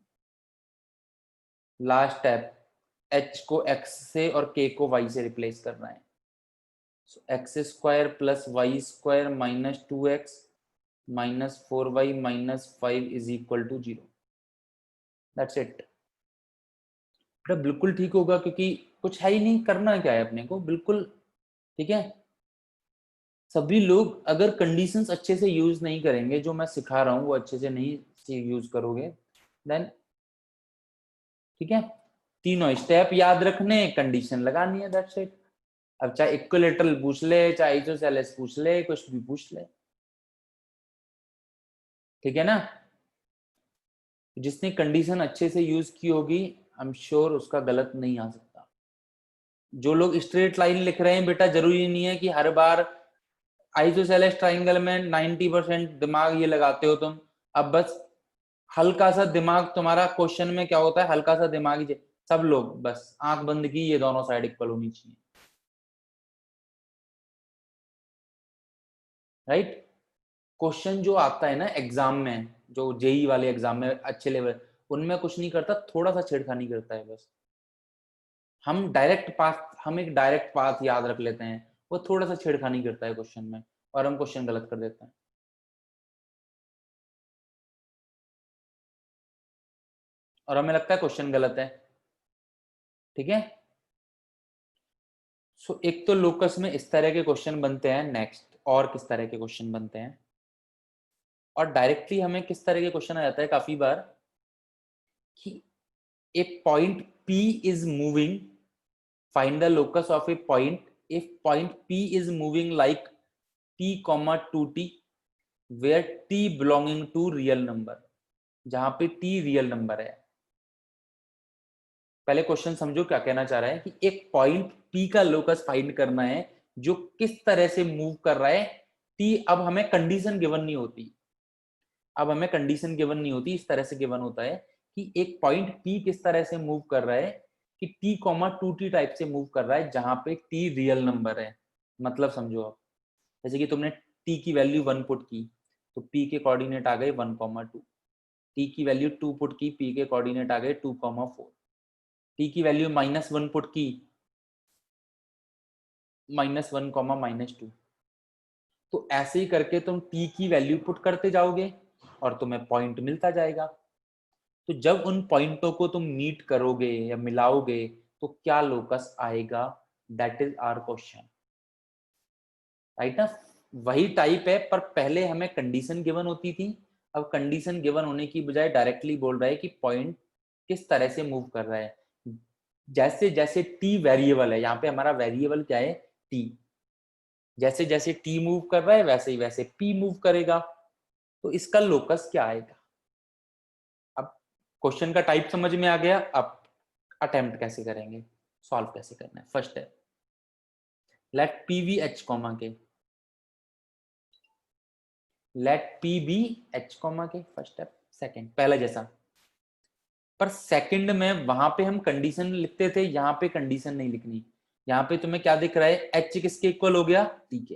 Last step, H को X से और K को Y से रिप्लेस करना है, so X² + Y² - 2X - 4Y - 5 is equal to 0, that's it. बिल्कुल ठीक होगा, क्योंकि कुछ है ही नहीं, करना क्या है अपने को, बिल्कुल ठीक है। सभी लोग अगर कंडीशंस अच्छे से यूज नहीं करेंगे, जो मैं सिखा रहा हूँ वो अच्छे से नहीं यूज करोगे, देन ठीक है, तीनों स्टेप याद रखने, कंडीशन लगानी है, दैट्स इट। अब चाहे इक्विलेटरल पूछ ले, चाहे आइसोसेलेस पूछ ले, कुछ भी पूछ ले, ठीक है ना। जिसने कंडीशन अच्छे से यूज की होगी, आई एम श्योर उसका गलत नहीं आ सकता। जो लोग स्ट्रेट लाइन लिख रहे हैं बेटा, जरूरी नहीं है कि हर बार आइसोसेलेस ट्रायंगल में 90% दिमाग ये लगाते हो तुम। अब बस हल्का सा दिमाग तुम्हारा, क्वेश्चन में क्या होता है, हल्का सा दिमाग ही, सब लोग बस आंख बंद की, ये दोनों साइड इक्वल होनी चाहिए, राइट। क्वेश्चन जो आता है ना एग्जाम में, जो जेई वाले एग्जाम में अच्छे लेवल, उनमें कुछ नहीं करता, थोड़ा सा छेड़खानी करता है बस। हम एक डायरेक्ट पाथ याद रख लेते हैं, वो थोड़ा सा छेड़खानी करता है क्वेश्चन में, और हम क्वेश्चन गलत कर देते हैं, और हमें लगता है क्वेश्चन गलत है, ठीक है। सो एक तो लोकस में इस तरह के क्वेश्चन बनते हैं, नेक्स्ट और किस तरह के क्वेश्चन बनते हैं, और डायरेक्टली हमें किस तरह के क्वेश्चन आ जाता है काफी बार कि एक point P is moving, find the locus of a point if point P is moving like T, 2T where T belonging to real number, जहां पे T रियल नंबर है, पहले क्वेश्चन समझो क्या कहना चाह रहा है कि एक पॉइंट P का लोकस फाइंड करना है जो किस तरह से मूव कर रहा है T। अब हमें कंडीशन गिवन नहीं होती, अब हमें कंडीशन गिवन नहीं होती, इस तरह से गिवन होता है कि एक पॉइंट P किस तरह से मूव कर रहा है कि T, 2T टाइप से मूव कर रहा है जहां पे T रियल नंबर है। मतलब समझो आप, जैसे कि तुमने T की वैल्यू 1 पुट की तो P के कोऑर्डिनेट आ गए 1,2, T की वैल्यू 2 पुट की, P के कोऑर्डिनेट आ गए 2,4, T की वैल्यू -1 पुट की, -1, -2। तो ऐसे ही करके तुम T की वैल्यू पुट करते जाओगे और तुम्हें पॉइंट मिलता जाएगा। तो जब उन पॉइंटों को तुम मीट करोगे या मिलाओगे तो क्या लोकस आएगा, that is our question, right ना। वही टाइप है, पर पहले हमें कंडीशन गिवन होती थी, अब कंडीशन गिवन होने की बजाय डायरेक्टली बोल रहा है कि पॉइंट किस तरह से मूव कर रहा है। जैसे जैसे टी वेरिएबल है, यहाँ पे हमारा वेरिएबल क्या है, टी। जैसे जैसे टी मूव कर रहा है वैसे ही वैसे पी मूव करेगा। तो इसका लोकस क्या आएगा। अब क्वेश्चन का टाइप समझ में आ गया, अब अटेम्प्ट कैसे करेंगे, सॉल्व कैसे करना है। फर्स्ट है let p be H comma k, let p be H comma k, first step. Second पहला जैसा, पर सेकंड में वहां पे हम कंडीशन लिखते थे, यहाँ पे कंडीशन नहीं लिखनी। यहाँ पे तुम्हें क्या दिख रहा है, एच किसके इक्वल हो गया, टी के।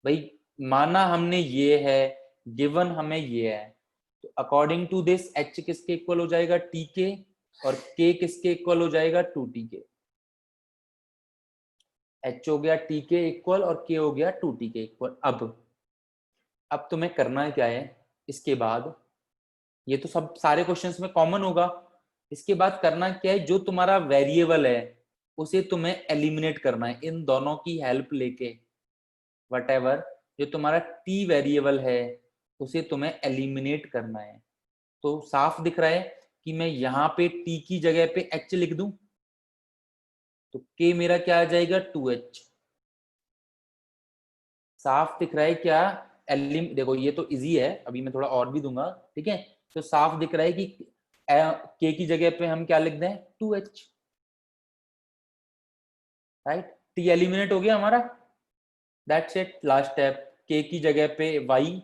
भाई माना हमने ये है, गिवन हमें ये है, तो अकॉर्डिंग टू दिस एच किसके इक्वल हो जाएगा, टी के, और के किसके इक्वल हो जाएगा, 2t के। एच हो गया टी के इक्वल और के हो गया 2t के इक्वल। अब तुम्हें करना क्या है, इसके बाद ये तो सब सारे क्वेश्चंस में कॉमन होगा। इसके बाद करना क्या है, जो तुम्हारा वेरिएबल है उसे तुम्हें एलिमिनेट करना है इन दोनों की हेल्प लेके। वटेवर जो तुम्हारा टी वेरिएबल है उसे तुम्हें एलिमिनेट करना है। तो साफ दिख रहा है कि मैं यहाँ पे टी की जगह पे एच लिख दूं तो के मेरा क्या आ जाएगा, 2h। साफ दिख रहा है क्या, देखो ये तो इजी है, अभी मैं थोड़ा और भी दूंगा, ठीक है। तो साफ दिख रहा है कि के की जगह पे हम क्या लिख दें, 2h, राइट। टी एलिमिनेट हो गया हमारा, दैट्स इट। लास्ट स्टेप, के की जगह पे y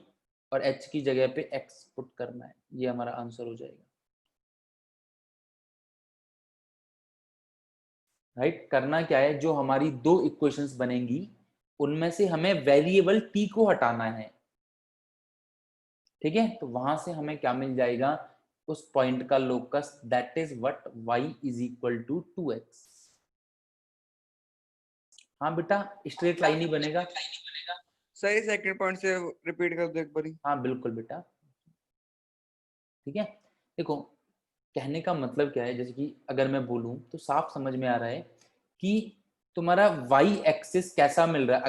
और h की जगह पे x पुट करना है, ये हमारा आंसर हो जाएगा, राइट। करना क्या है, जो हमारी दो इक्वेशंस बनेंगी उनमें से हमें वेरिएबल t को हटाना है, ठीक है। तो वहां से हमें क्या मिल जाएगा, उस पॉइंट का locus, that is what y is equal to 2x। हाँ बेटा, स्ट्रेट लाइन ही बनेगा। सही, सेकंड पॉइंट से रिपीट कर दो एक बारी। हाँ बिल्कुल बेटा, ठीक है। देखो कहने का मतलब क्या है, जैसे कि अगर मैं बोलूं तो साफ समझ में आ रहा है कि तुम्हारा y एक्सिस कैसा मिल रहा है।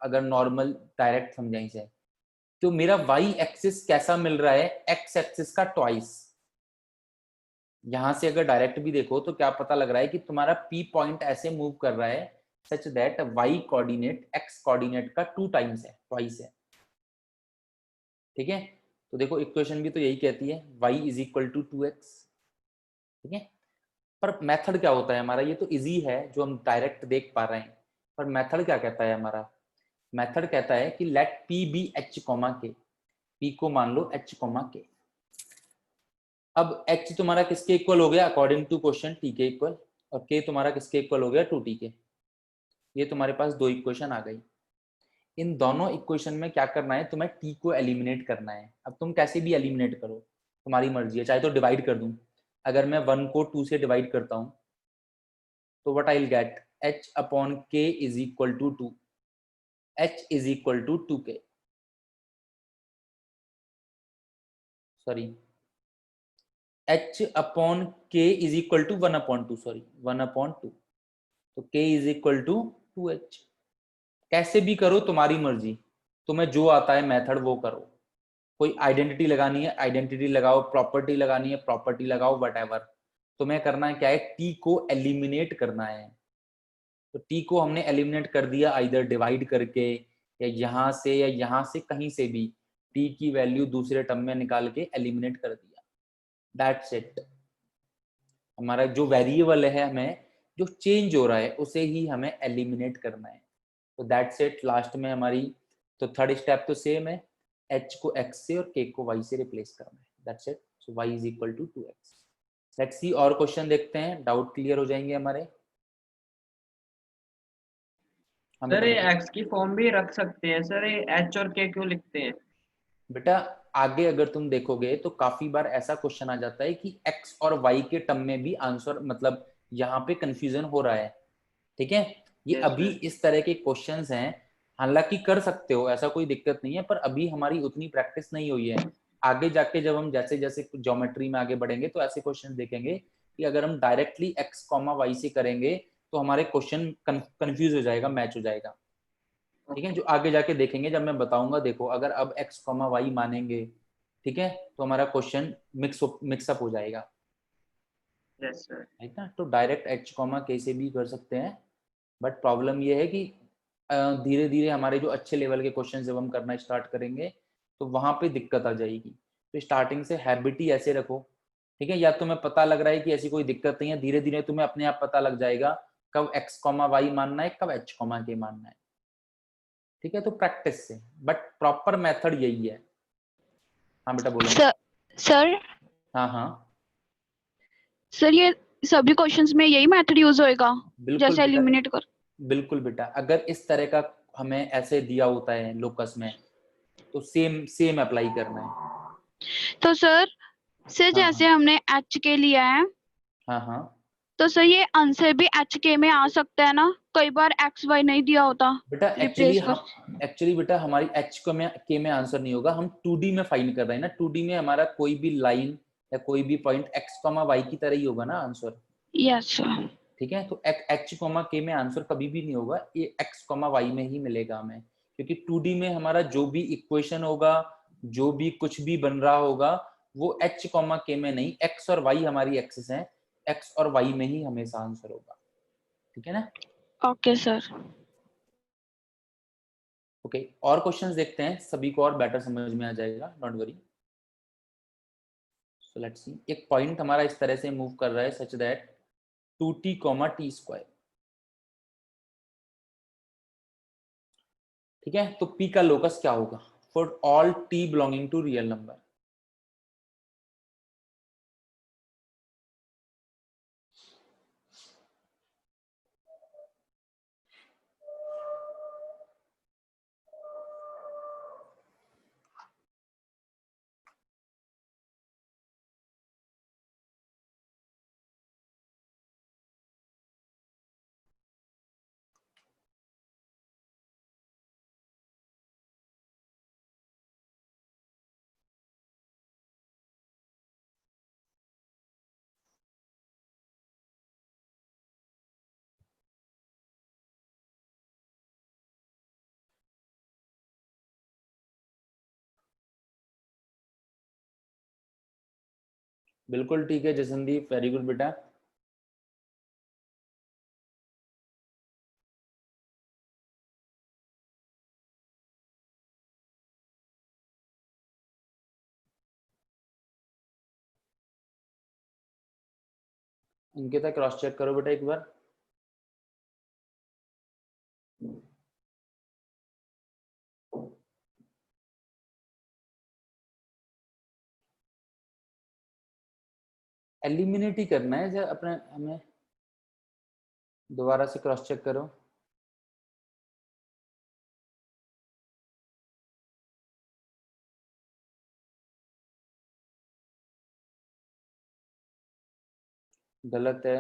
अगर नॉर्मल डायरेक्ट समझाएं इसे, तो मेरा y एक्सिस कैसा मिल रहा है, x एक्सिस का ट्वाइस। यहां से अगर डायरेक्ट भी देखो तो क्या पता लग रहा है कि तुम्हारा p पॉइंट ऐसे मूव कर रहा है such that y coordinate x coordinate का 2 टाइम्स है, ट्वाइस है, ठीक है। तो देखो इक्वेशन भी तो यही कहती है y is equal to 2x, ठीक है। पर मेथड क्या होता है हमारा, ये तो इजी है जो हम डायरेक्ट देख पा रहे हैं, पर मेथड क्या कहता है हमारा, मेथड कहता है कि let p be h comma K, p को मान लो h कॉमा के। अब h तुम्हारा किसके इक्वल हो गया, अकॉर्डिंग टू क्वेश्चन t के इक्वल, और k तुम्हारा किसके इक्वल हो गया, 2t के। ये तुम्हारे पास दो इक्वेशन आ गई। इन दोनों इक्वेशन में क्या करना है, तुम्हें t को एलिमिनेट करना है। अब तुम कैसे भी एलिमिनेट करो, तुम्हारी मर्जी है, चाहे तो डिवाइड कर दूं। अगर मैं 1 को 2 से डिवाइड करता हूं तो what I will get, h upon k is equal to 2, h is equal to 2k, sorry h upon k is equal to 1 upon 2, sorry 1 upon 2, तो k is equal to 2h। कैसे भी करो तुम्हारी मर्जी, तुम्हें जो आता है मेथड वो करो। कोई आइडेंटिटी लगानी है आइडेंटिटी लगाओ, प्रॉपर्टी लगानी है प्रॉपर्टी लगाओ, व्हाटएवर। तुम्हें करना है क्या है, टी को एलिमिनेट करना है। तो टी को हमने एलिमिनेट कर दिया आइदर डिवाइड करके या यहाँ से कहीं से भी टी की वैल्यू दूसरे टर्म में निकाल के एलिमिनेट कर दिया, दैट्स इट। हमारा जो वेरिएबल है, हमें जो चेंज हो रहा है उसे ही हमें एलिमिनेट करना है। तो दैट्स इट। लास्ट में हमारी तो थर्ड स्टेप तो सेम है, h को x से और k को y से रिप्लेस करना है। That's it. So y is equal to 2x। Let's see और क्वेश्चन देखते हैं, डाउट क्लियर हो जाएंगे हमारे। हम सर ये बेटा x की फॉर्म भी रख सकते हैं सर, ये h और k क्यों लिखते हैं? बेटा आगे अगर तुम देखोगे तो काफी बार ऐसा क्वेश्चन आ जाता है कि x और y के टर्म में भी आंसर, मतलब यहाँ पे कंफ्यूजन हो रहा है। ठीक है, ये Yes, अभी sir. इस तरह के क्वेश्चंस हैं। हालांकि कर सकते हो, ऐसा कोई दिक्कत नहीं है, पर अभी हमारी उतनी प्रैक्टिस नहीं हुई है। आगे जाके जब हम जैसे जैसे ज्योमेट्री में आगे बढ़ेंगे तो ऐसे क्वेश्चन देखेंगे कि अगर हम डायरेक्टली x कॉमा y से करेंगे तो हमारे क्वेश्चन कंफ्यूज हो जाएगा, मैच हो जाएगा। ठीक है, जो आगे जाके देखेंगे जब मैं बताऊंगा। देखो अगर अब x कॉमा वाई मानेंगे, ठीक है, तो हमारा क्वेश्चन मिक्सअप हो जाएगा। Yes, sir. ठीक ना, तो डायरेक्ट h कॉमा के से भी कर सकते हैं, बट प्रॉब्लम ये है कि धीरे धीरे हमारे जो अच्छे लेवल के क्वेश्चन जब हम करना स्टार्ट करेंगे तो वहां पे दिक्कत आ जाएगी। तो स्टार्टिंग से हैबिट ही ऐसे रखो। ठीक है, या तुम्हें पता लग रहा है कि ऐसी कोई दिक्कत नहीं है, धीरे धीरे तुम्हें अपने आप पता लग जाएगा कब x कॉमा वाई मानना है, कब h कॉमा के मानना है। ठीक है, तो प्रैक्टिस से, बट प्रॉपर मेथड यही है। हाँ बेटा बोलो। सर सर हाँ हाँ सर ये सभी क्वेश्चंस में यही मेथड यूज होएगा बिल्कुल जैसे बेटा, एलिमिनेट कर? बिल्कुल बेटा। अगर इस तरह का हमें ऐसे दिया होता है लोकस में तो सेम सेम अप्लाई करना है। तो सर हाँ जैसे हाँ हमने एच के लिया है, हाँ हाँ तो सर ये आंसर भी एच के में आ सकता है ना? कई बार एक्स वाई नहीं दिया होता बेटा रिप्लेस कर। एक्चुअली बेटा हमारी एच को में के में आंसर नहीं होगा, हम 2D में फाइंड कर रहे हैं ना। 2D में हमारा कोई भी लाइन या कोई भी पॉइंट एक्स कॉमा वाई की तरह ही होगा ना आंसर। Yes sir. ठीक है, तो एच कॉमा के में आंसर कभी भी नहीं होगा, ये एक्स कॉमा वाई में ही मिलेगा हमें। क्योंकि 2D में हमारा जो भी इक्वेशन होगा, जो भी कुछ भी बन रहा होगा, वो एच कॉमा के में नहीं, एक्स और वाई हमारी एक्सिस है, एक्स और वाई में ही हमेशा आंसर होगा। ठीक है ना। Okay sir. ओके, और क्वेश्चंस देखते हैं, सभी को और बेटर समझ में आ जाएगा, डोंट वरी। सो लेट्स सी, एक पॉइंट हमारा इस तरह से मूव कर रहा है such that 2t comma T square. ठीक है, तो p का लोकस क्या होगा for all t belonging to real number? बिल्कुल ठीक है जसनदीप, वेरी गुड बेटा। अंकिता क्रॉस चेक करो बेटा एक बार। एलिमिनेट ही करना है जब अपने हमें, दोबारा से क्रॉस चेक करो। गलत है।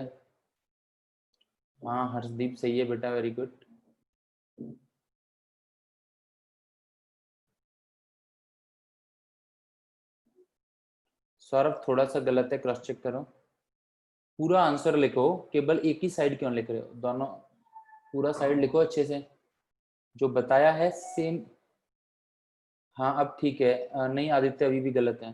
हाँ हर्षदीप सही है बेटा, वेरी गुड। सौरभ थोड़ा सा गलत है, क्रॉस चेक करो। पूरा आंसर लिखो, केवल एक ही साइड क्यों लिख रहे हो, दोनों पूरा साइड लिखो अच्छे से, जो बताया है सेम। हाँ अब ठीक है। नहीं आदित्य अभी भी गलत है।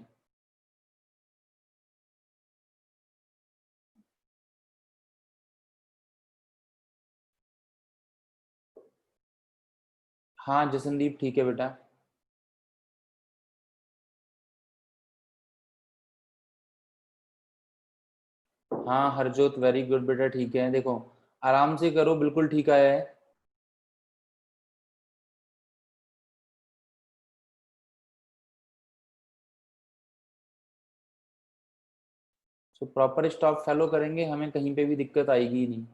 हाँ जसनदीप ठीक है बेटा। हाँ हरजोत, वेरी गुड बेटा, ठीक है। देखो आराम से करो, बिल्कुल ठीक आया है। सो प्रॉपर स्टॉप फॉलो करेंगे, हमें कहीं पे भी दिक्कत आएगी ही नहीं।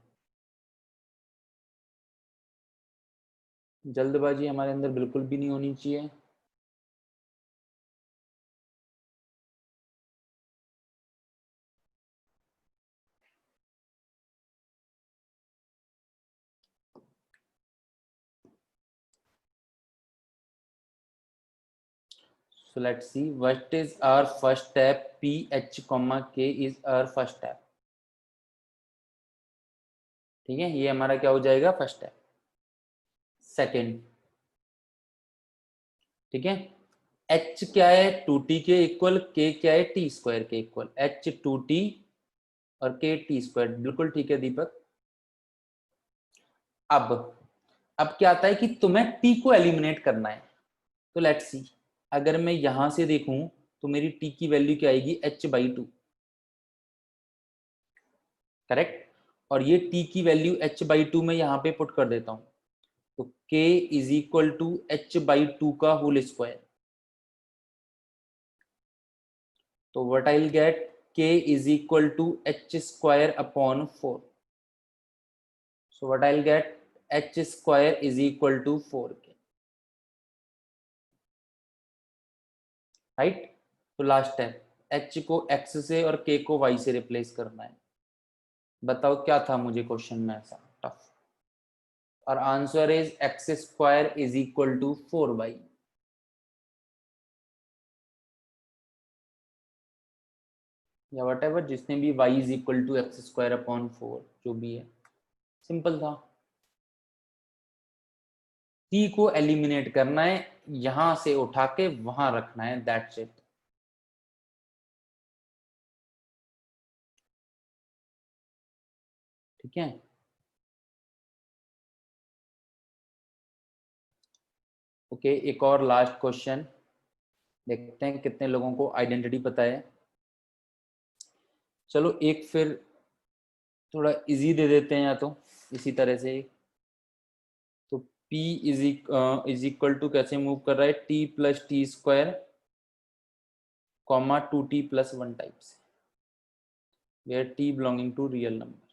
जल्दबाजी हमारे अंदर बिल्कुल भी नहीं होनी चाहिए। So let's see what is our first step. PH, K is our first step. ठीक है, ये हमारा क्या हो जाएगा, फर्स्ट स्टेप। सेकेंड, ठीक है, H क्या है, 2t के इक्वल, K क्या है, t स्क्वायर के इक्वल। H 2t और K t स्क्वायर, बिल्कुल ठीक है दीपक। अब क्या आता है कि तुम्हें t को एलिमिनेट करना है। तो लेट्स सी, अगर मैं यहां से देखूं तो मेरी t की वैल्यू क्या आएगी, h/2, करेक्ट। और ये t की वैल्यू h/2 में यहाँ पे पुट कर देता हूं, तो k is equal to h/2 का होल स्क्वायर। तो what I will get, k is equal to h square upon 4। So what I will get, h square is equal to 4k, right. तो last step, h को x से और k को y से replace करना है। बताओ क्या था मुझे क्वेश्चन में ऐसा टफ। और answer is x square is equal to 4y। या वट जिसने भी y is equal to X square upon 4 जो भी है, सिंपल था। t को एलिमिनेट करना है, यहां से उठा के वहां रखना है, दैट्स इट। ठीक है, ओके, एक और लास्ट क्वेश्चन देखते हैं कितने लोगों को आइडेंटिटी पता है। चलो एक फिर थोड़ा इजी दे देते हैं, या तो इसी तरह से। तो p इज इक्वल टू कैसे मूव कर रहा है, t plus T square comma 2t plus 1 types, where t belonging to real number.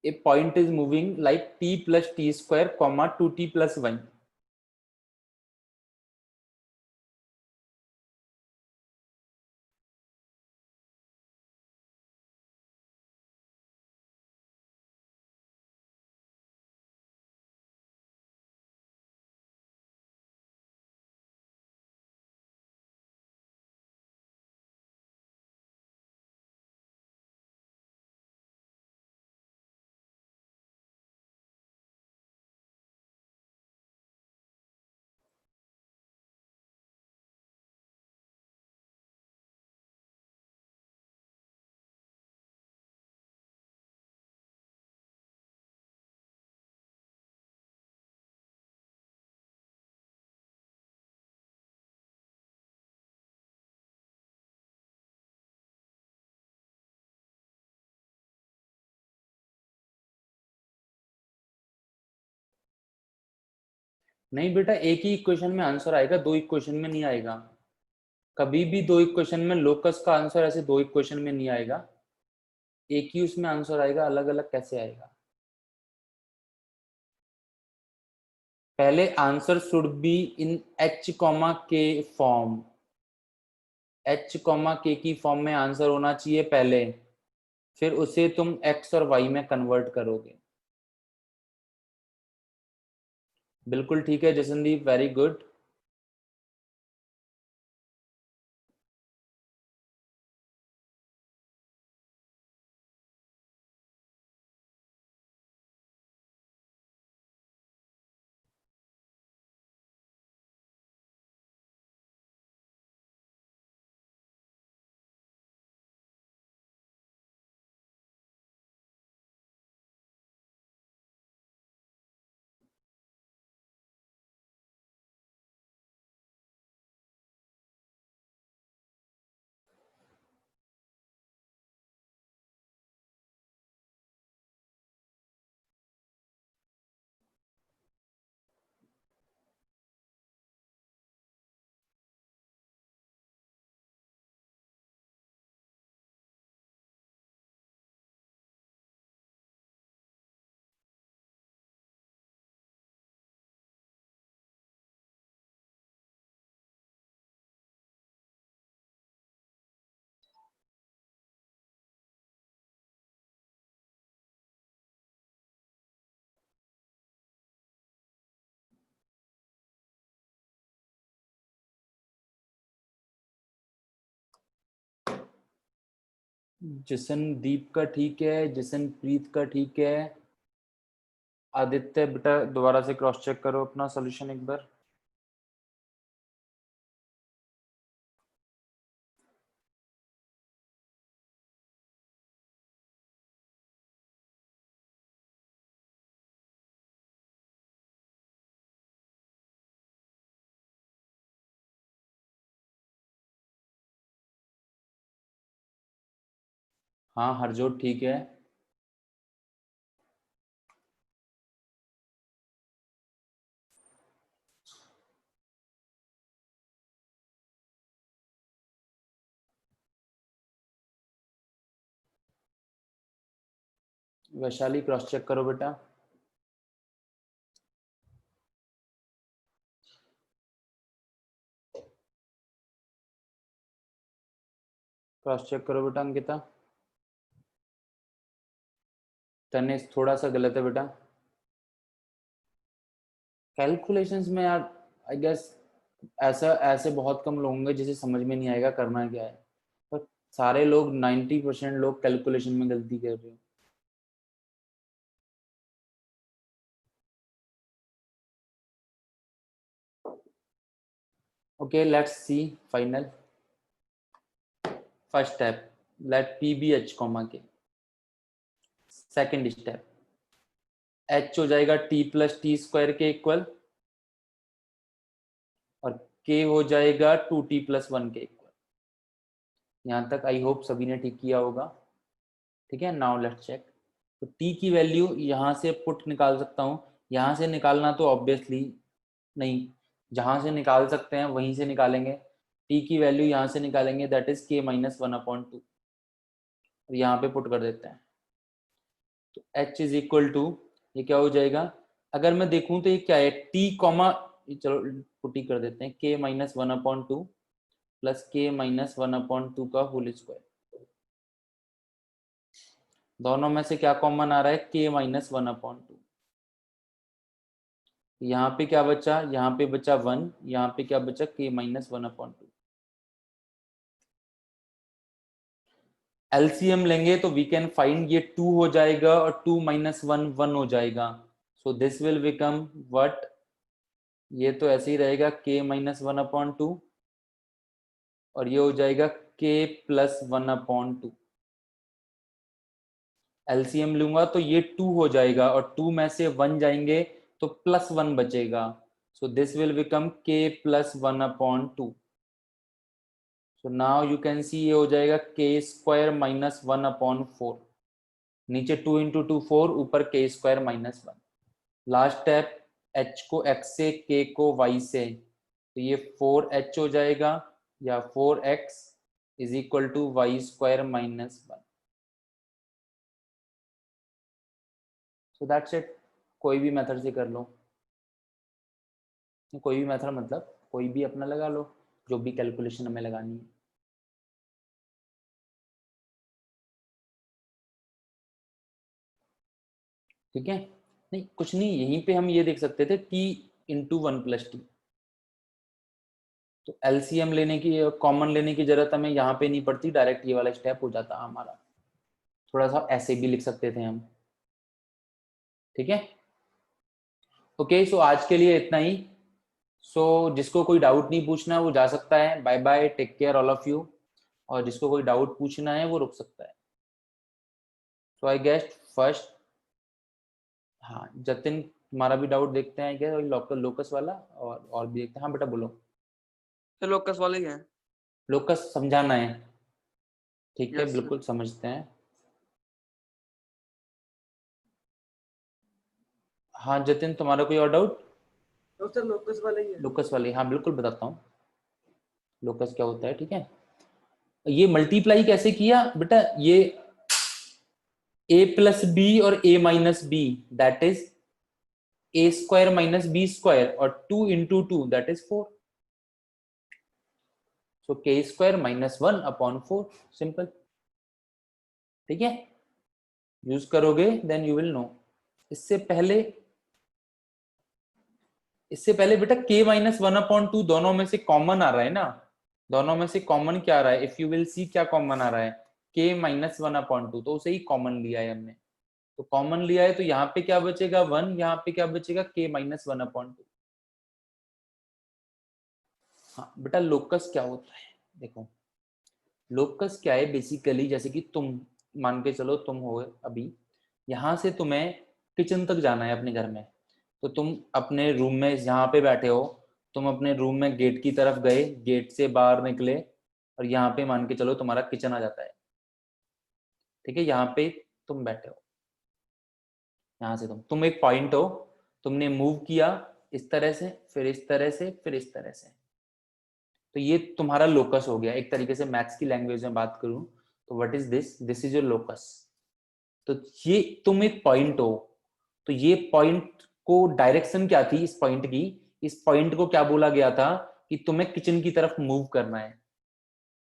A point is moving like t plus t square comma 2t plus 1. नहीं बेटा, एक ही equation में answer आएगा, दो इक्वेशन में नहीं आएगा। कभी भी दो इक्वेशन में लोकस का आंसर ऐसे दो इक्वेशन में नहीं आएगा, एक ही उसमें आंसर आएगा, अलग अलग कैसे आएगा। पहले answer should be in h comma के फॉर्म, h कॉमा के की फॉर्म में आंसर होना चाहिए पहले, फिर उसे तुम x और y में कन्वर्ट करोगे। बिल्कुल ठीक है जसनदीप, वेरी गुड। जिसनदीप का ठीक है, जिसनप्रीत का ठीक है। आदित्य बेटा दोबारा से क्रॉस चेक करो अपना सॉल्यूशन एक बार। हाँ हरजोत ठीक है। वैशाली क्रॉस चेक करो बेटा। क्रॉस चेक करो बेटा अंकिता। तनेश थोड़ा सा गलत है बेटा। कैलकुलेशंस में यार आई गेस ऐसा ऐसे बहुत कम लोग होंगे जिसे समझ में नहीं आएगा करना क्या है, पर सारे लोग 90% लोग कैलकुलेशन में गलती कर रहे हो। Okay, let's see final. First step, let P be H comma K. Second step, H हो जाएगा T plus T square के इक्वल और K हो जाएगा 2T plus 1 के इक्वल। यहाँ तक आई होप सभी ने ठीक किया होगा। ठीक है, नाउ लेट्स चेक। तो T की वैल्यू यहाँ से पुट निकाल सकता हूँ। यहाँ से निकालना तो ऑब्वियसली नहीं, जहां से निकाल सकते हैं वहीं से निकालेंगे। T की वैल्यू यहाँ से निकालेंगे, दैट इज K minus 1/2 और यहाँ पे पुट कर देते हैं। तो H इज इक्वल टू, ये क्या हो जाएगा, अगर मैं देखूं तो ये क्या है, T कॉमा, चलो पुट ही कर देते हैं, K minus 1/2 plus K minus 1/2 का होल स्क्वायर। दोनों में से क्या कॉमन आ रहा है, K minus 1/2। यहाँ पे क्या बचा, यहाँ पे बचा 1, यहाँ पे क्या बचा, K minus 1/2। एलसीएम लेंगे तो वी कैन फाइंड, ये 2 हो जाएगा और 2 minus 1 1 हो जाएगा। सो दिस विल बिकम व्हाट, ये तो ऐसे ही रहेगा K minus 1/2 और ये हो जाएगा K plus 1/2। एलसीएम लूंगा तो ये 2 हो जाएगा और 2 में से 1 जाएंगे तो प्लस 1 बचेगा। सो this will become K plus 1/2। So now you can सी ये हो जाएगा K square minus 1/4। नीचे 2 into 2 4, ऊपर K square minus 1। Last step, H को X से, K को Y से, तो ये 4H हो जाएगा या 4X is equal to Y square minus 1। So that's it. कोई भी मेथड से कर लो, कोई भी मेथड मतलब कोई भी अपना लगा लो, जो भी कैलकुलेशन हमें लगानी है। ठीक है, नहीं कुछ नहीं, यहीं पे हम ये देख सकते थे t इंटू 1 प्लस टी। तो एलसीएम लेने की, कॉमन लेने की जरूरत हमें यहाँ पे नहीं पड़ती, डायरेक्ट ये वाला स्टेप हो जाता हमारा। थोड़ा सा ऐसे भी लिख सकते थे हम। ठीक है, ओके। सो आज के लिए इतना ही। सो जिसको कोई डाउट नहीं पूछना वो जा सकता है। Bye bye, take care all of you. और जिसको कोई डाउट पूछना है वो रुक सकता है। सो आई गेस फर्स्ट, हाँ जतिन तुम्हारा भी डाउट देखते हैं क्या, लोकल लोकस वाला, और भी देखते हैं। हाँ बेटा बोलो। तो लोकस वाले ही हैं। लोकस समझाना है, ठीक है Yes, sir. बिल्कुल समझते हैं। हाँ जतिन तुम्हारा कोई और डाउट? तो सर लोकस वाला ही है। लोकस वाले, हाँ बिल्कुल बताता हूँ लोकस क्या होता है। ठीक है, ये मल्टीप्लाई कैसे किया बेटा, ये a प्लस बी और a minus B, that is a square minus B square, और 2 into 2 that is 4। So k square minus 1/4, simple. ठीक है, यूज करोगे देन यू विल नो। इससे पहले बेटा k माइनस 1/2 दोनों में से कॉमन आ रहा है ना, दोनों में से कॉमन क्या आ रहा है, इफ यू विल सी क्या कॉमन आ रहा है, k माइनस 1/2, तो उसे ही कॉमन लिया है हमने, तो कॉमन लिया है तो यहाँ पे क्या बचेगा 1, यहाँ पे क्या बचेगा k माइनस 1/2। हाँ बेटा लोकस क्या होता है, देखो लोकस क्या है बेसिकली, जैसे कि तुम मान के चलो तुम हो अभी, यहाँ से तुम्हें किचन तक जाना है अपने घर में, तो तुम अपने रूम में यहाँ पे बैठे हो, तुम अपने रूम में गेट की तरफ गए, गेट से बाहर निकले और यहाँ पे मान के चलो तुम्हारा किचन आ जाता है, ठीक है, यहाँ पे तुम बैठे हो, यहाँ से तुम एक पॉइंट हो, तुमने मूव किया इस तरह से, फिर इस तरह से, फिर इस तरह से, तो ये तुम्हारा लोकस हो गया। एक तरीके से मैथ्स की लैंग्वेज में बात करूं तो what is this, this is your locus. तो ये तुम एक पॉइंट हो, तो ये पॉइंट को डायरेक्शन क्या थी इस पॉइंट की, इस पॉइंट को क्या बोला गया था कि तुम्हें किचन की तरफ मूव करना है,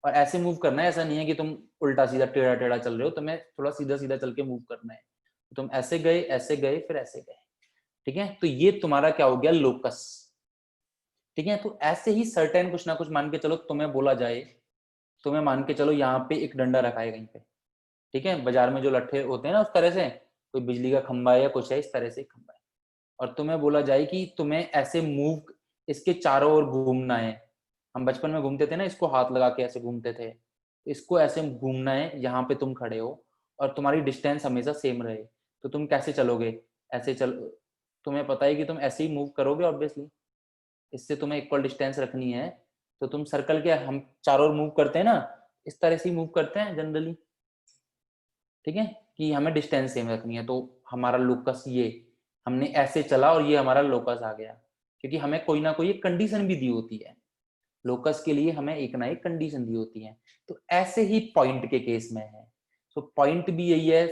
और ऐसे मूव करना है, ऐसा नहीं है कि तुम उल्टा सीधा टेढ़ा टेढ़ा चल रहे हो, तुम्हें थोड़ा सीधा सीधा चल के मूव करना है, तुम ऐसे गए फिर ऐसे गए, ठीक है, तो ये तुम्हारा क्या हो गया लोकस, ठीक है। तो ऐसे ही सर्टेन कुछ ना कुछ मान के चलो, तुम्हें बोला जाए, तुम्हें मान के चलो यहाँ पे एक डंडा रखा है कहीं पे, ठीक है, बाजार में जो लट्ठे होते हैं ना उस तरह से, कोई बिजली का खंबा है या कुछ है, इस तरह से खंबा है, और तुम्हें बोला जाए कि तुम्हें ऐसे मूव इसके चारों ओर घूमना है, हम बचपन में घूमते थे ना, इसको हाथ लगा के ऐसे घूमते थे, इसको ऐसे घूमना है, यहाँ पे तुम खड़े हो और तुम्हारी डिस्टेंस हमेशा सेम रहे, तो तुम कैसे चलोगे, ऐसे चल, तुम्हें पता है कि तुम ऐसे ही मूव करोगे ऑब्वियसली, इससे तुम्हें इक्वल डिस्टेंस रखनी है, तो तुम सर्कल के हम चारों ओर मूव करते हैं ना, इस तरह से ही मूव करते हैं जनरली, ठीक है, कि हमें डिस्टेंस सेम रखनी है, तो हमारा लोकस ये, हमने ऐसे चला और ये हमारा लोकस आ गया, क्योंकि हमें कोई ना कोई एक कंडीशन भी दी होती है, लोकस के लिए हमें एक ना एक कंडीशन दी होती है, तो ऐसे ही पॉइंट के केस में है, तो पॉइंट भी यही है।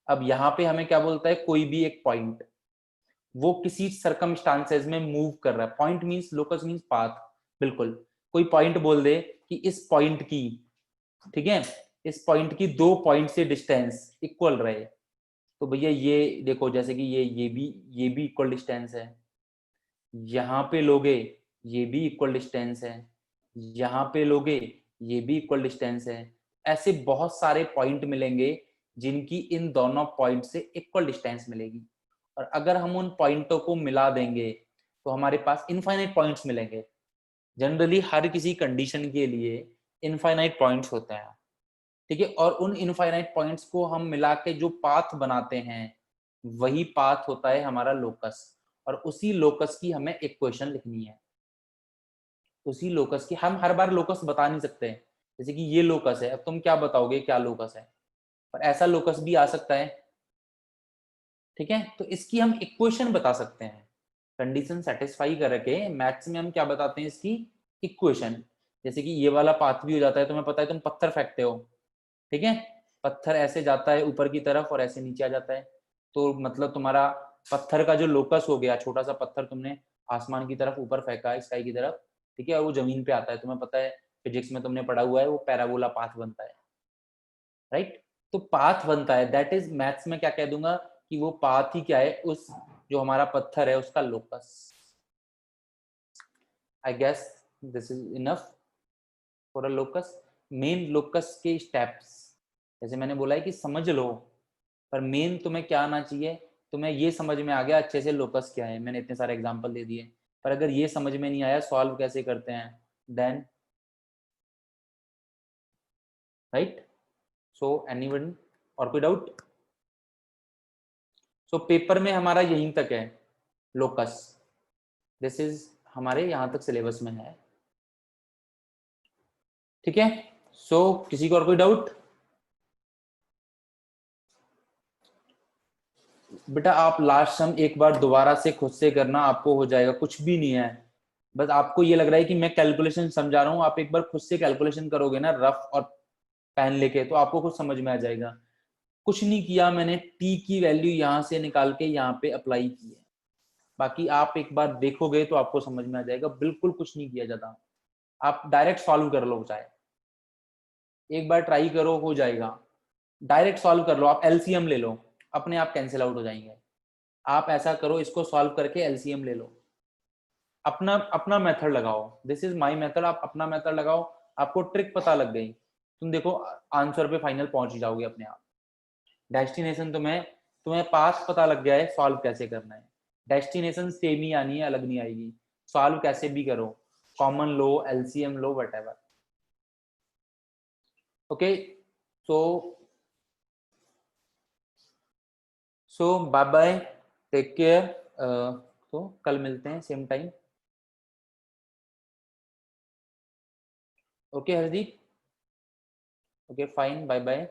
अब यहाँ पे हमें क्या बोलता है, कोई भी एक पॉइंट वो किसी सर्कमस्टांसेस में मूव कर रहा है, point means locus means path, बिल्कुल, कोई पॉइंट बोल दे कि इस पॉइंट की, ठीक है, इस पॉइंट की 2 पॉइंट से डिस्टेंस इक्वल रहे, तो भैया ये देखो जैसे कि ये भी इक्वल डिस्टेंस है, यहाँ पे लोगे ये भी इक्वल डिस्टेंस है, यहाँ पे लोगे ये भी इक्वल डिस्टेंस है, ऐसे बहुत सारे पॉइंट मिलेंगे जिनकी इन दोनों पॉइंट से इक्वल डिस्टेंस मिलेगी, और अगर हम उन पॉइंटों को मिला देंगे तो हमारे पास इनफाइनाइट पॉइंट्स मिलेंगे। जनरली हर किसी कंडीशन के लिए इनफाइनाइट पॉइंट्स होते हैं, ठीक है, और उन इनफाइनाइट पॉइंट्स को हम मिला के जो पाथ बनाते हैं वही पाथ होता है हमारा लोकस, और उसी लोकस की हमें इक्वेशन लिखनी है, उसी लोकस की, हम हर बार लोकस बता नहीं सकते, जैसे कि ये लोकस है, अब तुम क्या बताओगे क्या लोकस है, पर ऐसा लोकस भी आ सकता है, ठीक है, तो इसकी हम इक्वेशन बता सकते हैं, कंडीशन सेटिस्फाई करके मैथ्स में हम क्या बताते हैं इसकी इक्वेशन, जैसे कि ये वाला पाथ भी हो जाता है, तुम्हें पता है तुम पत्थर फेंकते हो, ठीक है, पत्थर ऐसे जाता है ऊपर की तरफ और ऐसे नीचे आ जाता है, तो मतलब तुम्हारा पत्थर का जो लोकस हो गया, छोटा सा पत्थर तुमने आसमान की तरफ ऊपर फेंका है, स्काई की तरफ, ठीक है, और वो जमीन पे आता है, तुम्हें पता है फिजिक्स में तुमने पढ़ा हुआ है, वो पैराबोला पाथ बनता है, राइट, तो पाथ बनता है, दैट इज मैथ्स में क्या कह दूंगा कि वो पाथ ही क्या है, उस जो हमारा पत्थर है उसका locus. I guess this is enough for a locus. Main locus के स्टेप्स, जैसे मैंने बोला है कि समझ लो, पर मेन तुम्हें क्या आना चाहिए, तुम्हें ये समझ में आ गया अच्छे से लोकस क्या है, मैंने इतने सारे एग्जांपल दे दिए, पर अगर ये समझ में नहीं आया सॉल्व कैसे करते हैं, देन राइट, सो एनीवन और कोई डाउट, सो पेपर में हमारा यहीं तक है लोकस, दिस इज हमारे यहाँ तक सिलेबस में है, ठीक है, सो किसी को और कोई डाउट, बेटा आप लास्ट सम एक बार दोबारा से खुद से करना, आपको हो जाएगा, कुछ भी नहीं है, बस आपको ये लग रहा है कि मैं कैलकुलेशन समझा रहा हूँ, आप एक बार खुद से कैलकुलेशन करोगे ना रफ और पेन लेके, तो आपको कुछ समझ में आ जाएगा, कुछ नहीं किया मैंने, टी की वैल्यू यहाँ से निकाल के यहाँ पे अप्लाई की है, बाकी आप एक बार देखोगे तो आपको समझ में आ जाएगा, बिल्कुल कुछ नहीं किया जाता, आप डायरेक्ट सॉल्व कर लो, चाहे एक बार ट्राई करो हो जाएगा, डायरेक्ट सॉल्व कर लो, आप एलसीएम ले लो, अपने आप कैंसिल आउट हो जाएंगे, आप ऐसा करो इसको सॉल्व करके एलसीएम ले लो, अपना अपना मेथड लगाओ, दिस इज माय मेथड, आप अपना मेथड लगाओ, आपको ट्रिक पता लग गई, तुम देखो आंसर पे फाइनल पहुंच जाओगे अपने आप। डेस्टिनेशन तुम्हें पास पता लग गया है सॉल्व कैसे करना है, डेस्टिनेशन सेम ही आनी है, अलग नहीं आएगी। सॉल्व कैसे भी करो, कॉमन लो, एलसीएम लो, whatever. Okay, so bye bye, take care. तो कल मिलते हैं same time. Okay Hardeep, okay fine, bye bye.